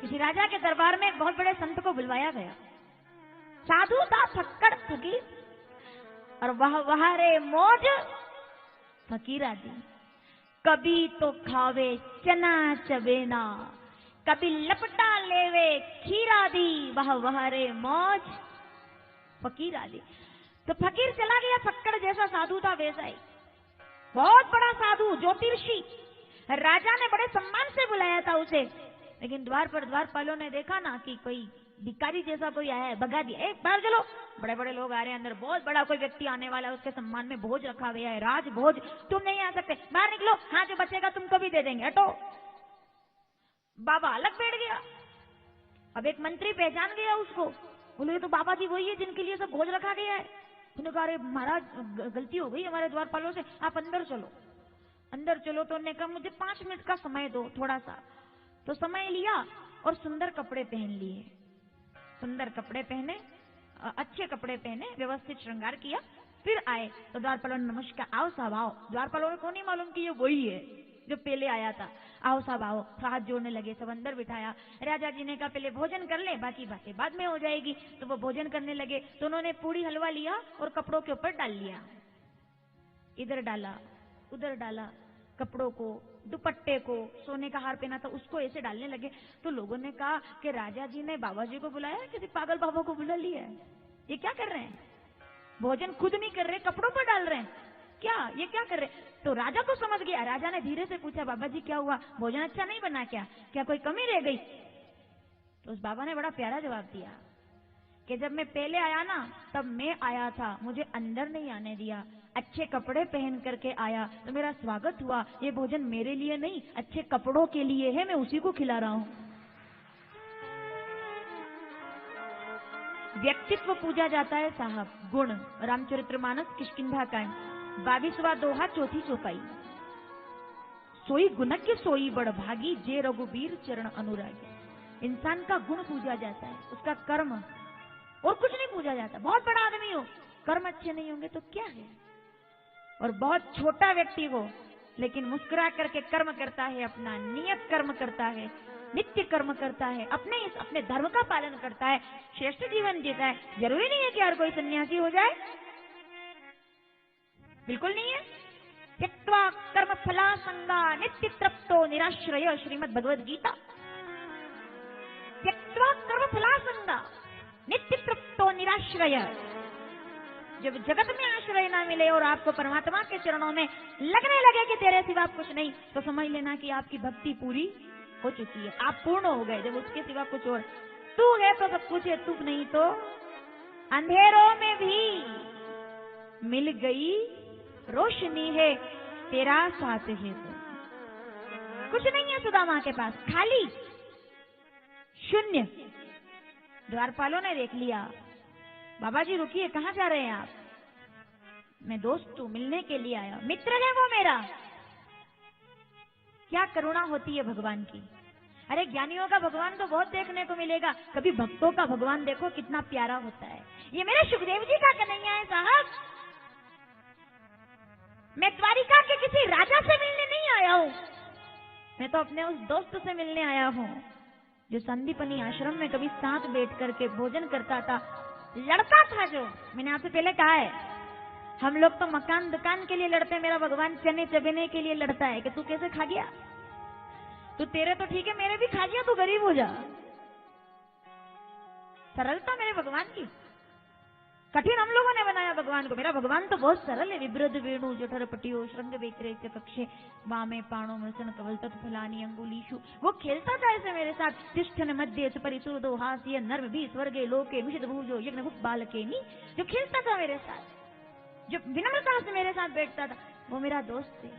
किसी राजा के दरबार में एक बहुत बड़े संत को बुलवाया गया। साधु था फक्कड़ फकीर, और वह रे मौज फकीरा दी। कभी तो खावे चना चबेना, कभी लपटा लेवे खीरा दी, वह रे मौज फकीरा दी। तो फकीर चला गया, फक्कड़ जैसा साधु था वैसा ही, बहुत बड़ा साधु ज्योतिषी। राजा ने बड़े सम्मान से बुलाया था उसे, लेकिन द्वार पर द्वारपालों ने देखा ना कि कोई भिखारी जैसा कोई आया है, भगा दिया। एक बार चलो, बड़े बड़े लोग आ रहे हैं अंदर, बहुत बड़ा कोई व्यक्ति आने वाला है, उसके सम्मान में भोज रखा गया है, राज भोज, तुम नहीं आ सकते, बाहर निकलो, हाँ जो बचेगा तुमको भी दे देंगे, हटो। बाबा अलग बैठ गया। अब एक मंत्री पहचान गया उसको, बोले तो बाबा जी वही है जिनके लिए सब भोज रखा गया है। उन्होंने कहा अरे महाराज गलती हो गई हमारे द्वारपालों से, आप अंदर चलो। अंदर चलो तो उन्होंने कहा मुझे 5 मिनट का समय दो थोड़ा सा। तो समय लिया और सुंदर कपड़े पहन लिए, सुंदर कपड़े पहने, अच्छे कपड़े पहने, व्यवस्थित श्रृंगार किया, फिर आए तो द्वारपालों ने नमस्कार, आओ साहब आओ। द्वारपालों को नहीं मालूम कि ये वही है जो पहले आया था। आओ साहब आओ, हाथ जोड़ने लगे, सब अंदर बिठाया। राजा जी ने कहा पहले भोजन कर ले, बाकी बातें बाद में हो जाएगी। तो वो भोजन करने लगे तो उन्होंने पूरी हलवा लिया और कपड़ों के ऊपर डाल लिया, इधर डाला उधर डाला, कपड़ों को, दुपट्टे को, सोने का हार पहना था उसको ऐसे डालने लगे। तो लोगों ने कहा कि राजा जी ने बाबा जी को बुलाया, किसी पागल बाबा को बुला लिया है, ये क्या कर रहे हैं, भोजन खुद नहीं कर रहे, कपड़ों पर डाल रहे हैं, क्या ये क्या कर रहे। तो राजा को समझ गया। राजा ने धीरे से पूछा, बाबा जी क्या हुआ, भोजन अच्छा नहीं बना क्या कोई कमी रह गई। तो उस बाबा ने बड़ा प्यारा जवाब दिया कि जब मैं पहले आया ना तब मैं आया था, मुझे अंदर नहीं आने दिया, अच्छे कपड़े पहन करके आया तो मेरा स्वागत हुआ। ये भोजन मेरे लिए नहीं, अच्छे कपड़ों के लिए है, मैं उसी को खिला रहा हूं। व्यक्तित्व पूजा जाता है साहब, गुण। रामचरितमानस किष्किंधा कांड 22वां दोहा, 4थी चौपाई। सोई गुणज्ञ सोई बड़ भागी, जे रघुबीर चरण अनुरागी। इंसान का गुण पूजा जाता है, उसका कर्म, और कुछ नहीं पूजा जाता। बहुत बड़ा आदमी हो, कर्म अच्छे नहीं होंगे तो क्या है। और बहुत छोटा व्यक्ति हो लेकिन मुस्कुरा करके कर्म करता है, अपना नियत कर्म करता है, नित्य कर्म करता है, अपने धर्म का पालन करता है, श्रेष्ठ जीवन जीता है। जरूरी नहीं है कि हर कोई सन्यासी हो जाए, बिल्कुल नहीं है। त्यक्त्वा कर्म फला संगा नित्य तृप्तो निराश्रय, श्रीमद् भगवद गीता। त्यक्त्वा कर्म फला संगा नित्य तृप्तो निराश्रय। जब जगत में आश्रय ना मिले और आपको परमात्मा के चरणों में लगने लगे कि तेरे सिवा कुछ नहीं, तो समझ लेना कि आपकी भक्ति पूरी हो चुकी है, आप पूर्ण हो गए। जब उसके सिवा कुछ और, तू है तो सब कुछ है, तू नहीं तो अंधेरों में भी मिल गई रोशनी है, तेरा साथ है तो। कुछ नहीं है सुदामा के पास, खाली शून्य। द्वारपालों ने देख लिया, बाबा जी रुकिए, कहाँ जा रहे हैं आप। मैं दोस्त हूं, मिलने के लिए आया, मित्र है वो मेरा। क्या करुणा होती है भगवान की। अरे ज्ञानियों का भगवान तो बहुत देखने को मिलेगा, कभी भक्तों का भगवान देखो कितना प्यारा होता है। ये मेरे सुखदेव जी का कन्हैया है साहब। मैं द्वारिका के किसी राजा से मिलने नहीं आया हूं, मैं तो अपने उस दोस्त से मिलने आया हूं जो संदीपनी आश्रम में कभी साथ बैठ करके भोजन करता था, लड़ता था। जो मैंने आपसे पहले कहा है, हम लोग तो मकान दुकान के लिए लड़ते हैं, मेरा भगवान चने चबेने के लिए लड़ता है कि तू कैसे खा गया, तू तेरे तो ठीक है, मेरे भी खा गया, तू गरीब हो जा। सरलता मेरे भगवान की, कठिन हम लोगों ने बनाया भगवान को। मेरा भगवान तो बहुत सरल है। विभ्रद वेणु जठर पटियो श्रृंग बेकरे कक्षे वामे पाणो मृसन कवल तत्फलानी अंगुलीशु। वो खेलता था ऐसे मेरे साथ। तिष्ठन मध्य सुपरिसुर दो हास्य नर्म भी स्वर्गे लोके मिषद भूजो यज्ञ बालके नी। जो खेलता था मेरे साथ, जो विनम्रता से मेरे साथ बैठता था, वो मेरा दोस्त है,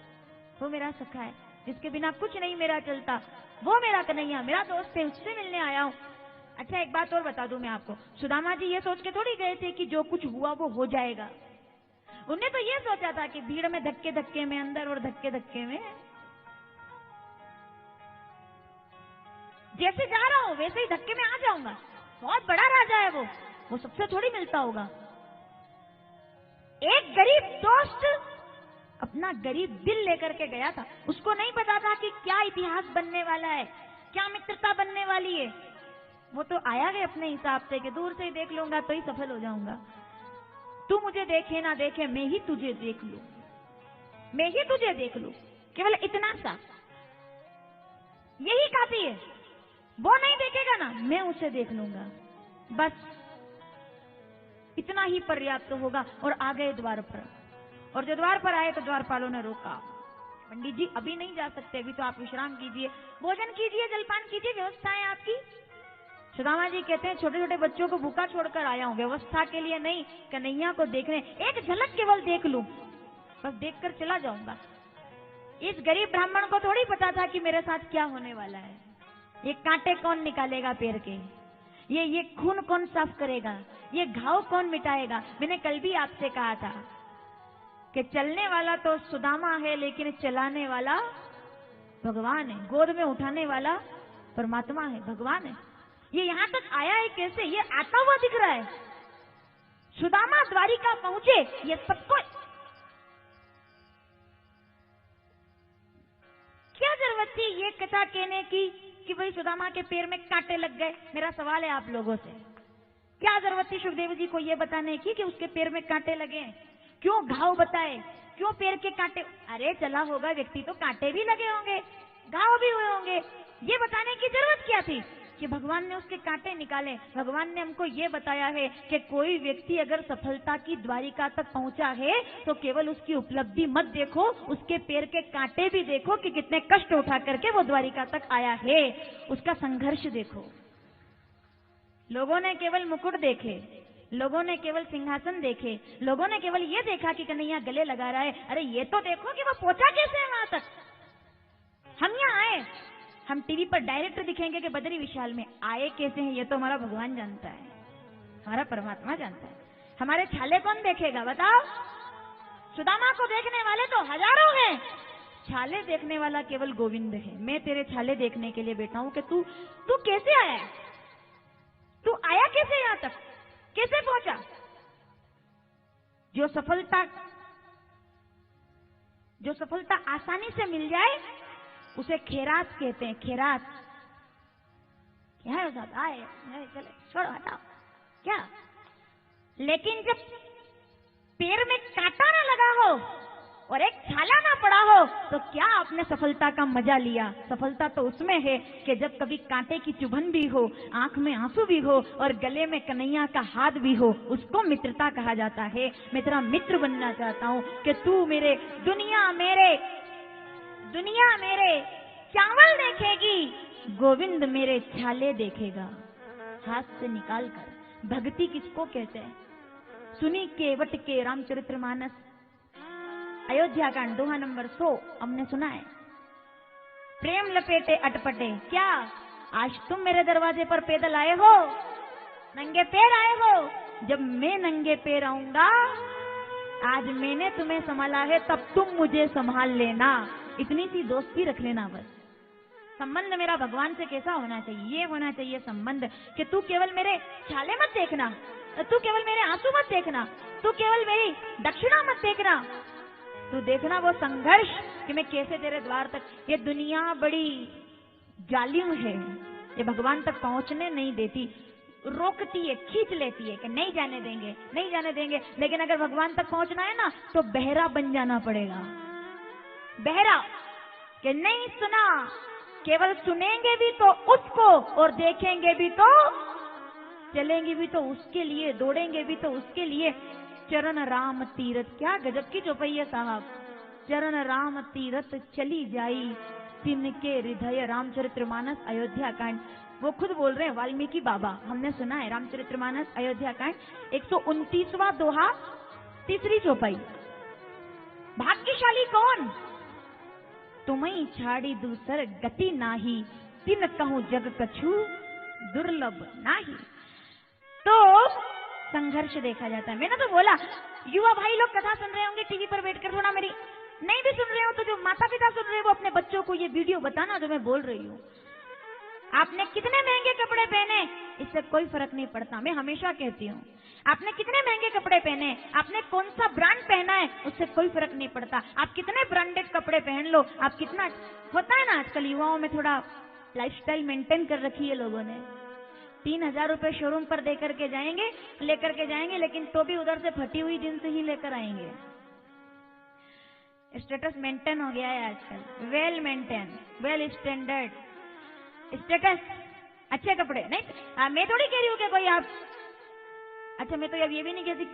वो मेरा सखा है, जिसके बिना कुछ नहीं मेरा चलता। वो मेरा कन्हैया, मेरा दोस्त है, उससे मिलने आया हूँ। अच्छा एक बात और बता दूं मैं आपको, सुदामा जी ये सोच के थोड़ी गए थे कि जो कुछ हुआ वो हो जाएगा। उन्हें तो ये सोचा था कि भीड़ में धक्के धक्के में अंदर और धक्के धक्के में, जैसे जा रहा हूं वैसे ही धक्के में आ जाऊंगा। बहुत बड़ा राजा है वो सबसे थोड़ी मिलता होगा। एक गरीब दोस्त अपना गरीब दिल लेकर के गया था, उसको नहीं पता था कि क्या इतिहास बनने वाला है, क्या मित्रता बनने वाली है। वो तो आया है अपने हिसाब से कि दूर से ही देख लूंगा तो ही सफल हो जाऊंगा। तू मुझे देखे ना देखे, मैं ही तुझे देख लूं, मैं ही तुझे देख लूं, केवल इतना सा, यही काफी है। वो नहीं देखेगा ना, मैं उसे देख लूंगा, बस इतना ही पर्याप्त होगा। और आ गए द्वार पर, और जो द्वार पर आए तो द्वारपालों ने रोका, पंडित जी अभी नहीं जा सकते, अभी तो आप विश्राम कीजिए, भोजन कीजिए, जलपान कीजिए, व्यवस्था है आपकी। सुदामा जी कहते हैं छोटे छोटे बच्चों को भूखा छोड़कर आया हूं, व्यवस्था के लिए नहीं, कन्हैया को देखने, एक झलक केवल देख लूं, बस देखकर चला जाऊंगा। इस गरीब ब्राह्मण को थोड़ी पता था कि मेरे साथ क्या होने वाला है। ये कांटे कौन निकालेगा पैर के, ये खून कौन साफ करेगा, ये घाव कौन मिटाएगा। मैंने कल भी आपसे कहा था कि चलने वाला तो सुदामा है, लेकिन चलाने वाला भगवान है, गोद में उठाने वाला परमात्मा है, भगवान है। ये यहाँ तक आया है कैसे? ये आता हुआ दिख रहा है। सुदामा द्वारिका पहुंचे, ये सबको क्या जरूरत थी ये कथा कहने की कि भाई सुदामा के पैर में कांटे लग गए? मेरा सवाल है आप लोगों से, क्या जरूरत थी सुखदेव जी को ये बताने की कि उसके पैर में कांटे लगे? क्यों घाव बताए? क्यों पैर के कांटे? अरे चला होगा व्यक्ति तो कांटे भी लगे होंगे, घाव भी हुए होंगे, ये बताने की जरूरत क्या थी कि भगवान ने उसके कांटे निकाले? भगवान ने हमको ये बताया है कि कोई व्यक्ति अगर सफलता की द्वारिका तक पहुंचा है तो केवल उसकी उपलब्धि मत देखो, उसके पैर के कांटे भी देखो कि कितने कष्ट उठा करके वो द्वारिका तक आया है, उसका संघर्ष देखो। लोगों ने केवल मुकुट देखे, लोगों ने केवल सिंहासन देखे, लोगों ने केवल ये देखा कि कन्हैया गले लगा रहा है। अरे ये तो देखो कि वो पहुंचा कैसे है वहां तक। हम यहाँ आए, हम टीवी पर डायरेक्ट दिखेंगे कि बद्री विशाल में, आए कैसे हैं ये तो हमारा भगवान जानता है, हमारा परमात्मा जानता है। हमारे छाले कौन देखेगा बताओ? सुदामा को देखने वाले तो हजारों हैं, छाले देखने वाला केवल गोविंद है। मैं तेरे छाले देखने के लिए बैठा हूं कि तू कैसे आया है, तू आया कैसे यहां तक, कैसे पहुंचा? जो सफलता आसानी से मिल जाए उसे खेरात कहते हैं। खेरात क्या है? आए चले छोड़ो हटाओ क्या? लेकिन जब पैर में कांटा ना लगा हो और एक छाला ना पड़ा हो तो क्या आपने सफलता का मजा लिया? सफलता तो उसमें है कि जब कभी कांटे की चुभन भी हो, आंख में आंसू भी हो और गले में कन्हैया का हाथ भी हो, उसको मित्रता कहा जाता है। मैं तेरा मित्र बनना चाहता हूं कि तू मेरे दुनिया मेरे चावल देखेगी, गोविंद मेरे छाले देखेगा हाथ से निकाल कर। भक्ति किसको कहते हैं? सुनी केवट के रामचरितमानस अयोध्या कांड दोहा नंबर 100 हमने सुना है। प्रेम लपेटे अटपटे, क्या आज तुम मेरे दरवाजे पर पैदल आए हो, नंगे पैर आए हो? जब मैं नंगे पैर आऊंगा, आज मैंने तुम्हें संभाला है, तब तुम मुझे संभाल लेना। इतनी सी दोस्ती रख लेना बस। संबंध मेरा भगवान से कैसा होना चाहिए? ये होना चाहिए संबंध कि तू केवल मेरे छाले मत देखना, तू केवल मेरे आंसू मत देखना, तू केवल मेरी दक्षिणा मत देखना, तू देखना वो संघर्ष कि मैं कैसे तेरे द्वार तक। ये दुनिया बड़ी जालिम है, ये भगवान तक पहुंचने नहीं देती, रोकती है, खींच लेती है कि नहीं जाने देंगे, नहीं जाने देंगे। लेकिन अगर भगवान तक पहुंचना है ना तो बहरा बन जाना पड़ेगा। बहरा कि नहीं सुना, केवल सुनेंगे भी तो उसको और देखेंगे भी तो, चलेंगे भी तो उसके लिए, दौड़ेंगे भी तो उसके लिए। चरण राम तीरथ, क्या गजब की चौपाई है साहब। चरण राम तीरथ चली जाई, तिनके हृदय। रामचरितमानस अयोध्या कांड, वो खुद बोल रहे हैं वाल्मीकि बाबा, हमने सुना है। रामचरितमानस अयोध्या कांड 129वां दोहा, तीसरी चौपाई। भाग्यशाली कौन? तुम्हें छाड़ी दूसर गति नाही, तिन कहूं जग कछु दुर्लभ नाही। तो संघर्ष देखा जाता है। मैंने तो बोला युवा भाई लोग कथा सुन रहे होंगे टीवी पर बैठकर, थोड़ा मेरी नहीं भी सुन रहे हो तो जो माता पिता सुन रहे हो वो अपने बच्चों को ये वीडियो बताना जो मैं बोल रही हूँ। आपने कितने महंगे कपड़े पहने इससे कोई फर्क नहीं पड़ता। मैं हमेशा कहती हूँ आपने कितने महंगे कपड़े पहने, आपने कौन सा ब्रांड पहना है, उससे कोई फर्क नहीं पड़ता। आप कितने ब्रांडेड कपड़े पहन लो, आप कितना होता है ना आजकल युवाओं में थोड़ा लाइफस्टाइल मेंटेन कर रखी है लोगों ने। 3000 रुपए शोरूम पर लेकर के जाएंगे, लेकिन तो भी उधर से फटी हुई जींस ही लेकर आएंगे। स्टेटस मेंटेन हो गया है आजकल, well maintain, well standard status, अच्छे कपड़े नहीं। मैं थोड़ी कह रही हूँ कि कोई आप, अच्छा मैं तो अब ये भी नहीं कहती,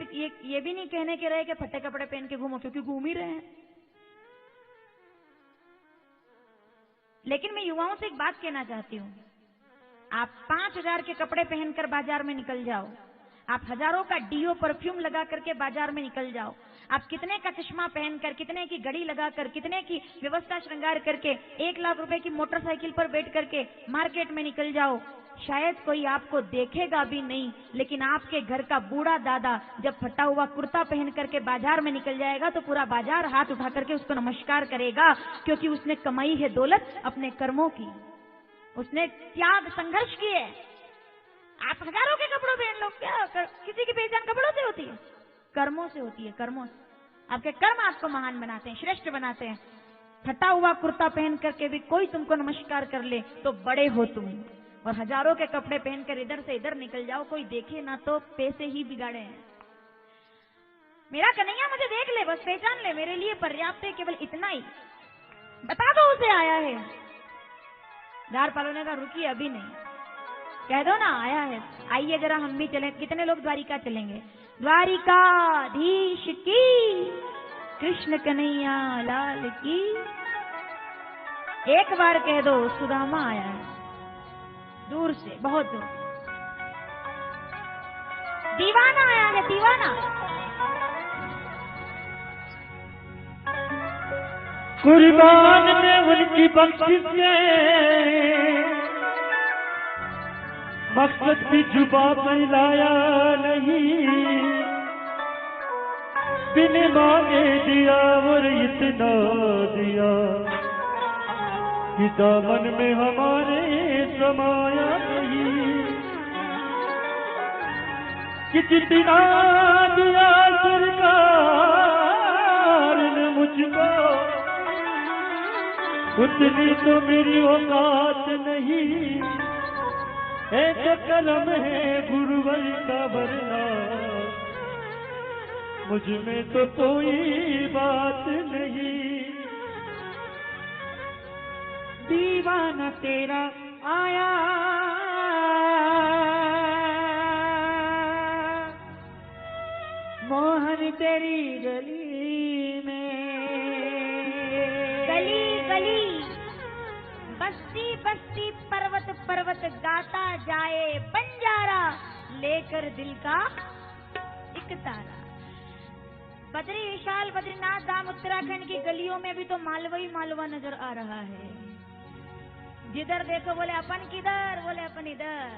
ये भी नहीं कहने के रहे कि फटे कपड़े पहन के घूमो, क्योंकि घूम ही रहे हैं। लेकिन मैं युवाओं से एक बात कहना चाहती हूँ, आप 5000 के कपड़े पहनकर बाजार में निकल जाओ, आप हजारों का डीओ परफ्यूम लगा करके बाजार में निकल जाओ, आप कितने का चश्मा पहनकर, कितने की घड़ी लगाकर, कितने की व्यवस्था श्रृंगार करके 1 लाख रुपए की मोटरसाइकिल पर बैठ करके मार्केट में निकल जाओ, शायद कोई आपको देखेगा भी नहीं। लेकिन आपके घर का बूढ़ा दादा जब फटा हुआ कुर्ता पहन करके बाजार में निकल जाएगा तो पूरा बाजार हाथ उठा करके उसको नमस्कार करेगा, क्योंकि उसने कमाई है दौलत अपने कर्मों की, उसने त्याग संघर्ष किए। आप हजारों के कपड़ों पहन लो, क्या किसी की पहचान कपड़ों से होती है? कर्मों से होती है, कर्मों से। आपके कर्म आपको महान बनाते हैं, श्रेष्ठ बनाते हैं। फटा हुआ कुर्ता पहन करके भी कोई तुमको नमस्कार कर ले तो बड़े हो तुम, और हजारों के कपड़े पहनकर इधर से इधर निकल जाओ, कोई देखे ना तो पैसे ही बिगाड़े हैं। मेरा कन्हैया मुझे देख ले, बस पहचान ले, मेरे लिए पर्याप्त है, केवल इतना ही। बता दो उसे आया है। द्वारपालों ने कहा रुकिए अभी नहीं, कह दो ना आया है, आइए जरा हम भी चलें। कितने लोग द्वारिका चलेंगे? द्वारिकाधीश की, कृष्ण कन्हैया लाल की। एक बार कह दो सुदामा आया है, दूर से, बहुत दूर। दीवाना आया है, दीवाना। कुर्बान ने उनकी बख्शिश से मकसद की जुबा पर लाया नहीं, बिन मांगे दिया और इतना दिया कि दामन में हमारे समाया नहीं, कि जितना दिया सरकार ने मुझको उतनी तो मेरी औकात नहीं, ऐसा कलम है गुरुवर का वरना मुझ में तो कोई बात नहीं। दीवाना तेरा आया मोहन तेरी गली में, गली गली, बस्ती बस्ती, पर्वत पर्वत, गाता जाए बंजारा, लेकर दिल का एक तारा। बद्री विशाल बद्रीनाथ धाम उत्तराखंड की गलियों में भी तो मालवा ही मालवा नजर आ रहा है। जिधर देखो बोले अपन किधर, बोले अपन इधर,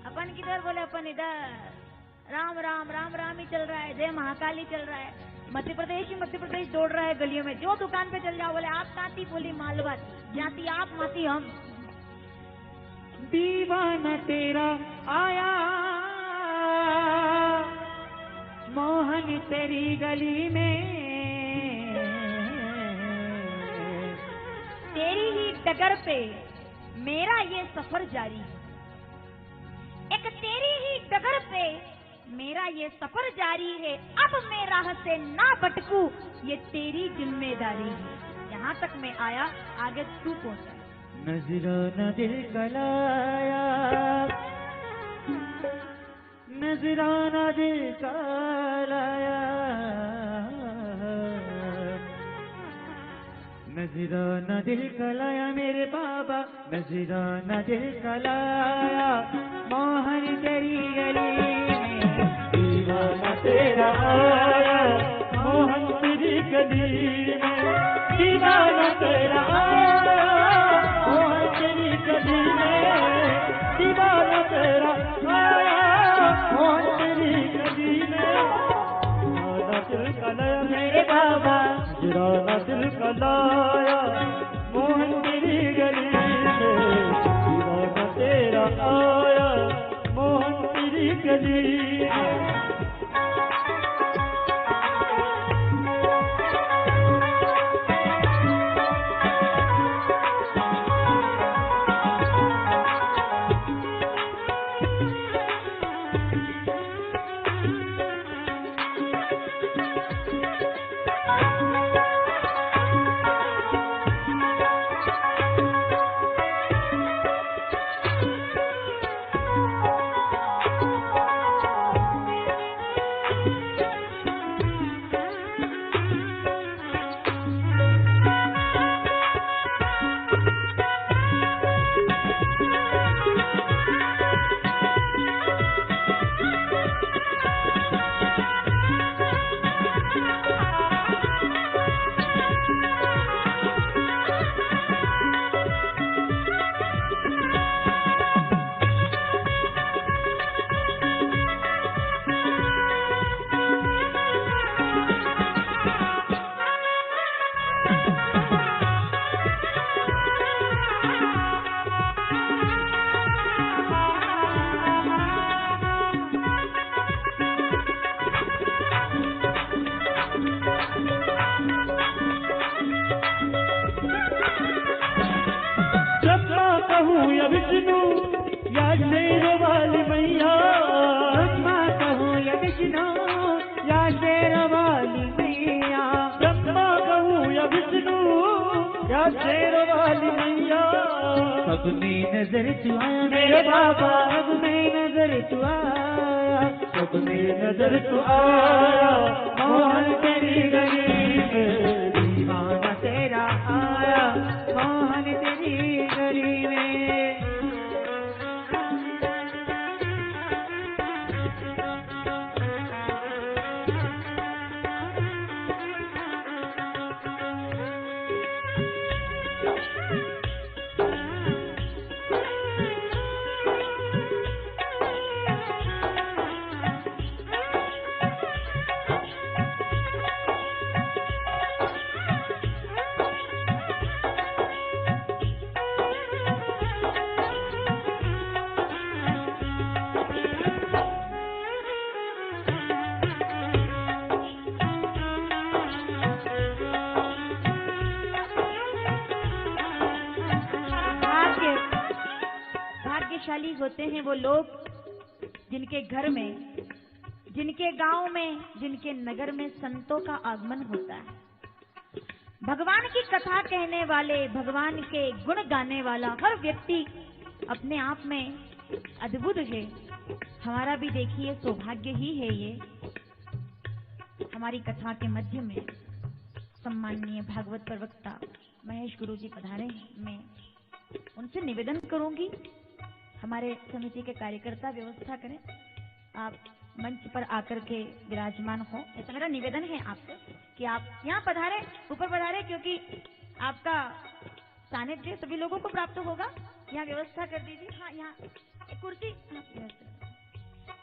अपन किधर, बोले अपन इधर। राम राम राम राम ही चल रहा है, जय महाकाली चल रहा है। मध्य प्रदेश दौड़ रहा है गलियों में। जो दुकान पे चल जाओ बोले आप ताती, बोली मालवा थी, जाती आप, माती हम। दीवाना तेरा आया मोहन तेरी गली में, तेरी ही डगर पे मेरा ये सफर जारी है। एक तेरी ही डगर पे मेरा ये सफर जारी है। अब मैं राह से ना भटकूं, ये तेरी जिम्मेदारी है। यहाँ तक मैं आया, आगे तू पहुंचा। नजराना दिल कलाया, नजराना दिल कलाया, नजराना दिल कलाया मेरे बाबा, नजराना दिल कलाया मोहन तेरी गली में। दीवाना तेरा आया मोहन तेरी गली में, दीवाना तेरा आया मोहन तेरी गली में, दीवाना तेरा आया मोहन तेरी गली में। दीवाना दिल कलाया मेरे बाबा, नजराना दिल कलाया मोहन तेरी गली में, दीवाना तेरा आया मोहन तेरी गली में। या शेर वाली मैया, अब में नजर तू आया मेरे बाबा, अब में नजर तू आया, अब में नजर तू आया, मोहन तेरी गली में, दीवाना तेरा आया मोहन तेरी गली में। भाग्यशाली होते हैं वो लोग जिनके घर में, जिनके गांव में, जिनके नगर में संतों का आगमन होता है। भगवान की कथा कहने वाले, भगवान के गुण गाने वाला हर व्यक्ति अपने आप में अद्भुत है। हमारा भी देखिए सौभाग्य ही है ये, हमारी कथा के मध्य में सम्माननीय भागवत प्रवक्ता महेश गुरु जी पधारे हैं। मैं उनसे निवेदन करूंगी, हमारे समिति के कार्यकर्ता व्यवस्था करें, आप मंच पर आकर के विराजमान हो, ऐसा मेरा निवेदन है आपसे कि आप यहाँ पधारे, ऊपर पधारे, क्योंकि आपका सानिध्य सभी लोगों को प्राप्त होगा। यहाँ व्यवस्था कर दीजिए। हाँ, यहाँ एक कुर्सी।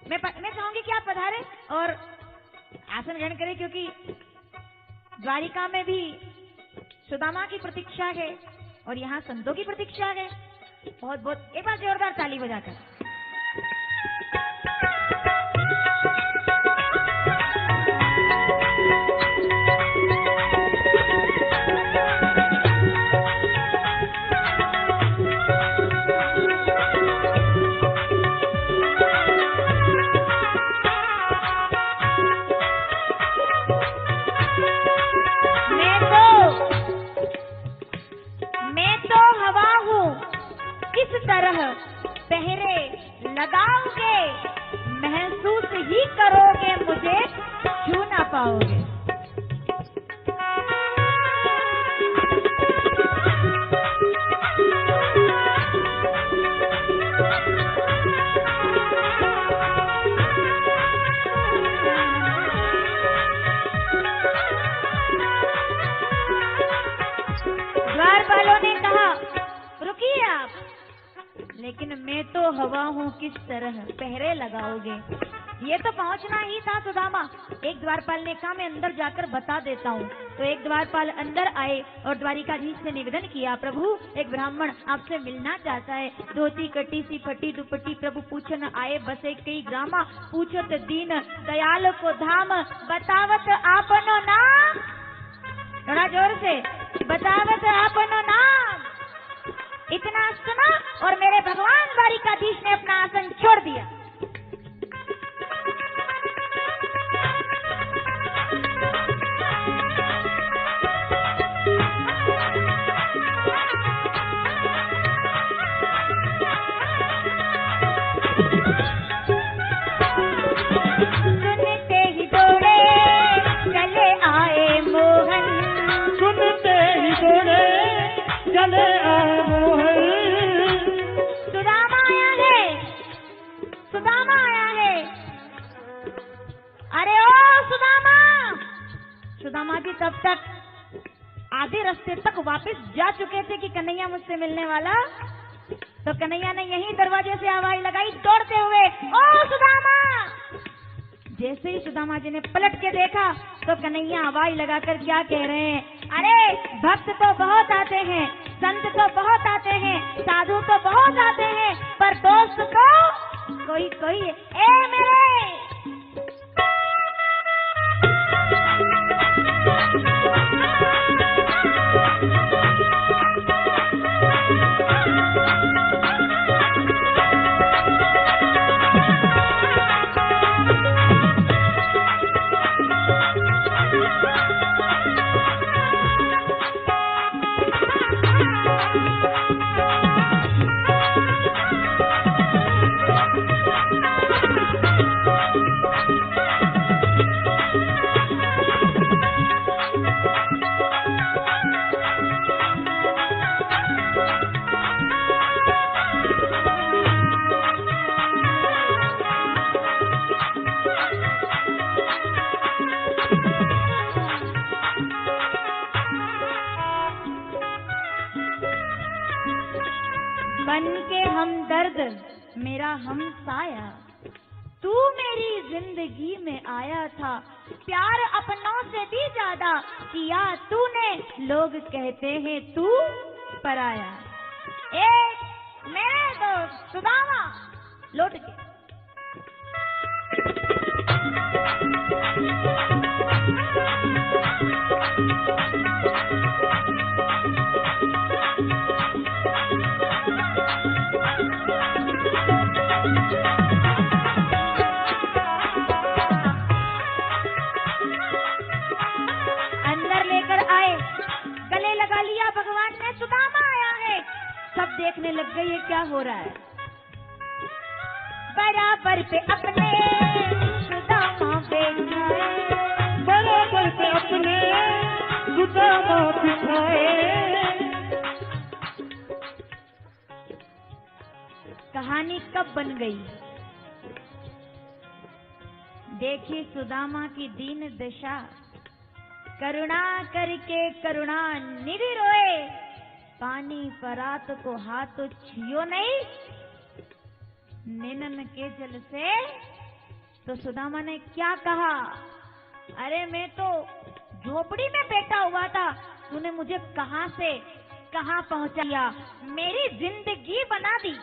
मैं चाहूंगी कि आप पधारे और आसन ग्रहण करें, क्योंकि द्वारिका में भी सुदामा की प्रतीक्षा है और यहाँ संतों की प्रतीक्षा है। बहुत बहुत एक बार जोरदार ताली बजाकर। मैं तो हवा हूँ, किस तरह पहरे लगाओगे, महसूस ही करोगे, मुझे छू ना पाओगे। द्वारपालों ने कहा रुकिए आप, लेकिन मैं तो हवा हूँ, किस तरह पहरे लगाओगे। ये तो पहुंचना ही था सुदामा। एक द्वारपाल ने कहा मैं अंदर जाकर बता देता हूँ। तो एक द्वारपाल अंदर आए और द्वारिकाधीश से निवेदन किया, प्रभु एक ब्राह्मण आपसे मिलना चाहता है। धोती कटी सी फटी दुपट्टी, प्रभु पूछन आए बसे कई ग्रामा, पूछत दीन दयाल को धाम, बतावत आपनो नाम, थोड़ा जोर से, बतावत आपनो नाम। इतना सुना और मेरे भगवान द्वारिकाधीश ने अपना आसन छोड़ दिया। सुनते ही दौड़े चले आए मोहन, सुनते ही दौड़े चले आए मोहन। सुदामा आया है, सुदामा आया है। अरे ओ सुदामा! सुदामा जी तब तक आधे रास्ते तक वापस जा चुके थे कि कन्हैया मुझसे मिलने वाला। तो कन्हैया ने यही दरवाजे से आवाज लगाई दौड़ते हुए, ओ सुदामा! जैसे ही सुदामा जी ने पलट के देखा तो कन्हैया आवाज लगाकर क्या कह रहे हैं, अरे भक्त तो बहुत आते हैं, संत तो बहुत आते हैं, साधु तो बहुत आते हैं, पर दोस्त तो कोई कोई है। ए मेरे बन के हमदर्द मेरा हमसाया, तू मेरी जिंदगी में आया था, प्यार अपनों से भी ज्यादा किया तूने, लोग कहते हैं तू पराया। एक मेरे दोस्त सुदामा लौट के अंदर लेकर आए, गले लगा लिया भगवान ने, सुदामा आया है। सब देखने लग गए ये क्या हो रहा है। बराबर पे अपने सुदामा बैठाए, बराबर पे अपने सुदामा बिठाए। कहानी कब बन गई? देखी सुदामा की दीन दशा, करुणा करके करुणा निधि रोए, पानी परात को हाथ छियो नहीं, निनन के जल से। तो सुदामा ने क्या कहा? अरे मैं तो झोपड़ी में बैठा हुआ था, तूने मुझे कहां से कहां पहुंचाया, मेरी जिंदगी बना दी।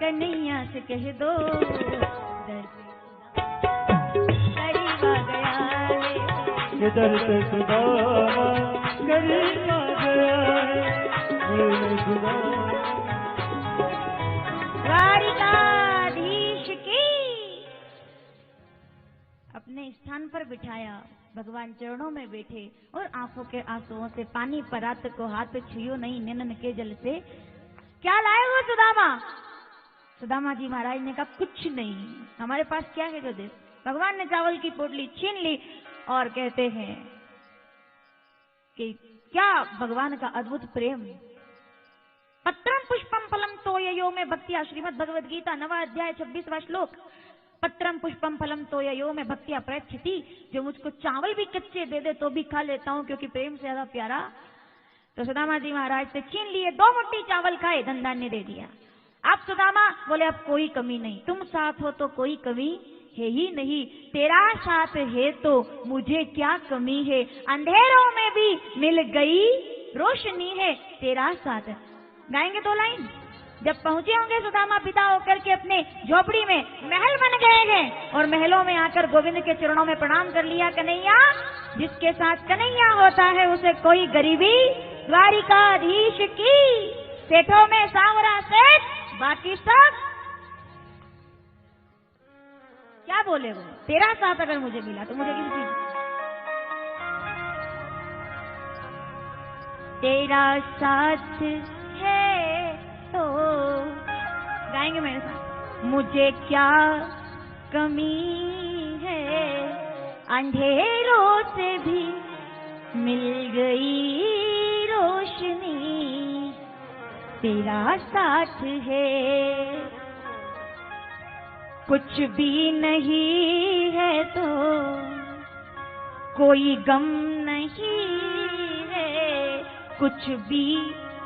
कन्हैया से कह दो दर करीब आ गया है, ये दर से सुदामा करीब आ गया है, मेरे सुदामा। द्वारिकाधीश की अपने स्थान पर बिठाया, भगवान चरणों में बैठे और आंखों के आंसुओं से पानी परात को हाथ छुयो नहीं, निनन के जल से। क्या लाए हो सुदामा? सुदामा जी महाराज ने कहा कुछ नहीं, हमारे पास क्या है जो दे। भगवान ने चावल की पोटली छीन ली और कहते हैं कि क्या भगवान का अद्भुत प्रेम। पत्रम पुष्पम फलम तोययो में भक्तिया, श्रीमद् भगवद गीता 9वां अध्याय 26वां श्लोक। पत्रम पुष्पम फलम तोययो में भक्तिया प्रयच्छति, जो मुझको चावल भी कच्चे दे दे तो भी खा लेता हूँ क्योंकि प्रेम से ज्यादा प्यारा। तो सुदामा जी महाराज से छीन लिए, 2 मुट्ठी चावल खाए, धन धान्य दे दिया। आप सुदामा बोले अब कोई कमी नहीं, तुम साथ हो तो कोई कमी है ही नहीं, तेरा साथ है तो मुझे क्या कमी है, अंधेरों में भी मिल गई रोशनी है तेरा साथ। गाएंगे 2 लाइन। जब पहुंचे होंगे सुदामा पिता होकर के अपने झोपड़ी में, महल बन गए हैं और महलों में आकर गोविंद के चरणों में प्रणाम कर लिया। कन्हैया, जिसके साथ कन्हैया होता है उसे कोई गरीबी द्वारिकाधीश की, सेठों में सांवरा सेठ, बाकी सब क्या बोले वो, तेरा साथ अगर मुझे मिला तो मुझे किसी चीज, तेरा साथ है तो, गाएंगे मेरे साथ, मुझे क्या कमी है, अंधेरों से भी मिल गई रोशनी तेरा साथ है, कुछ भी नहीं है तो कोई गम नहीं है, कुछ भी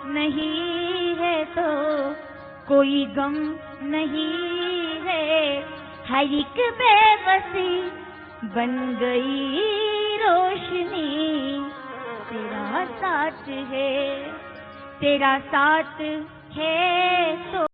नहीं है तो कोई गम नहीं है, हर एक बेबसी बन गई रोशनी तेरा साथ है, तेरा साथ है तो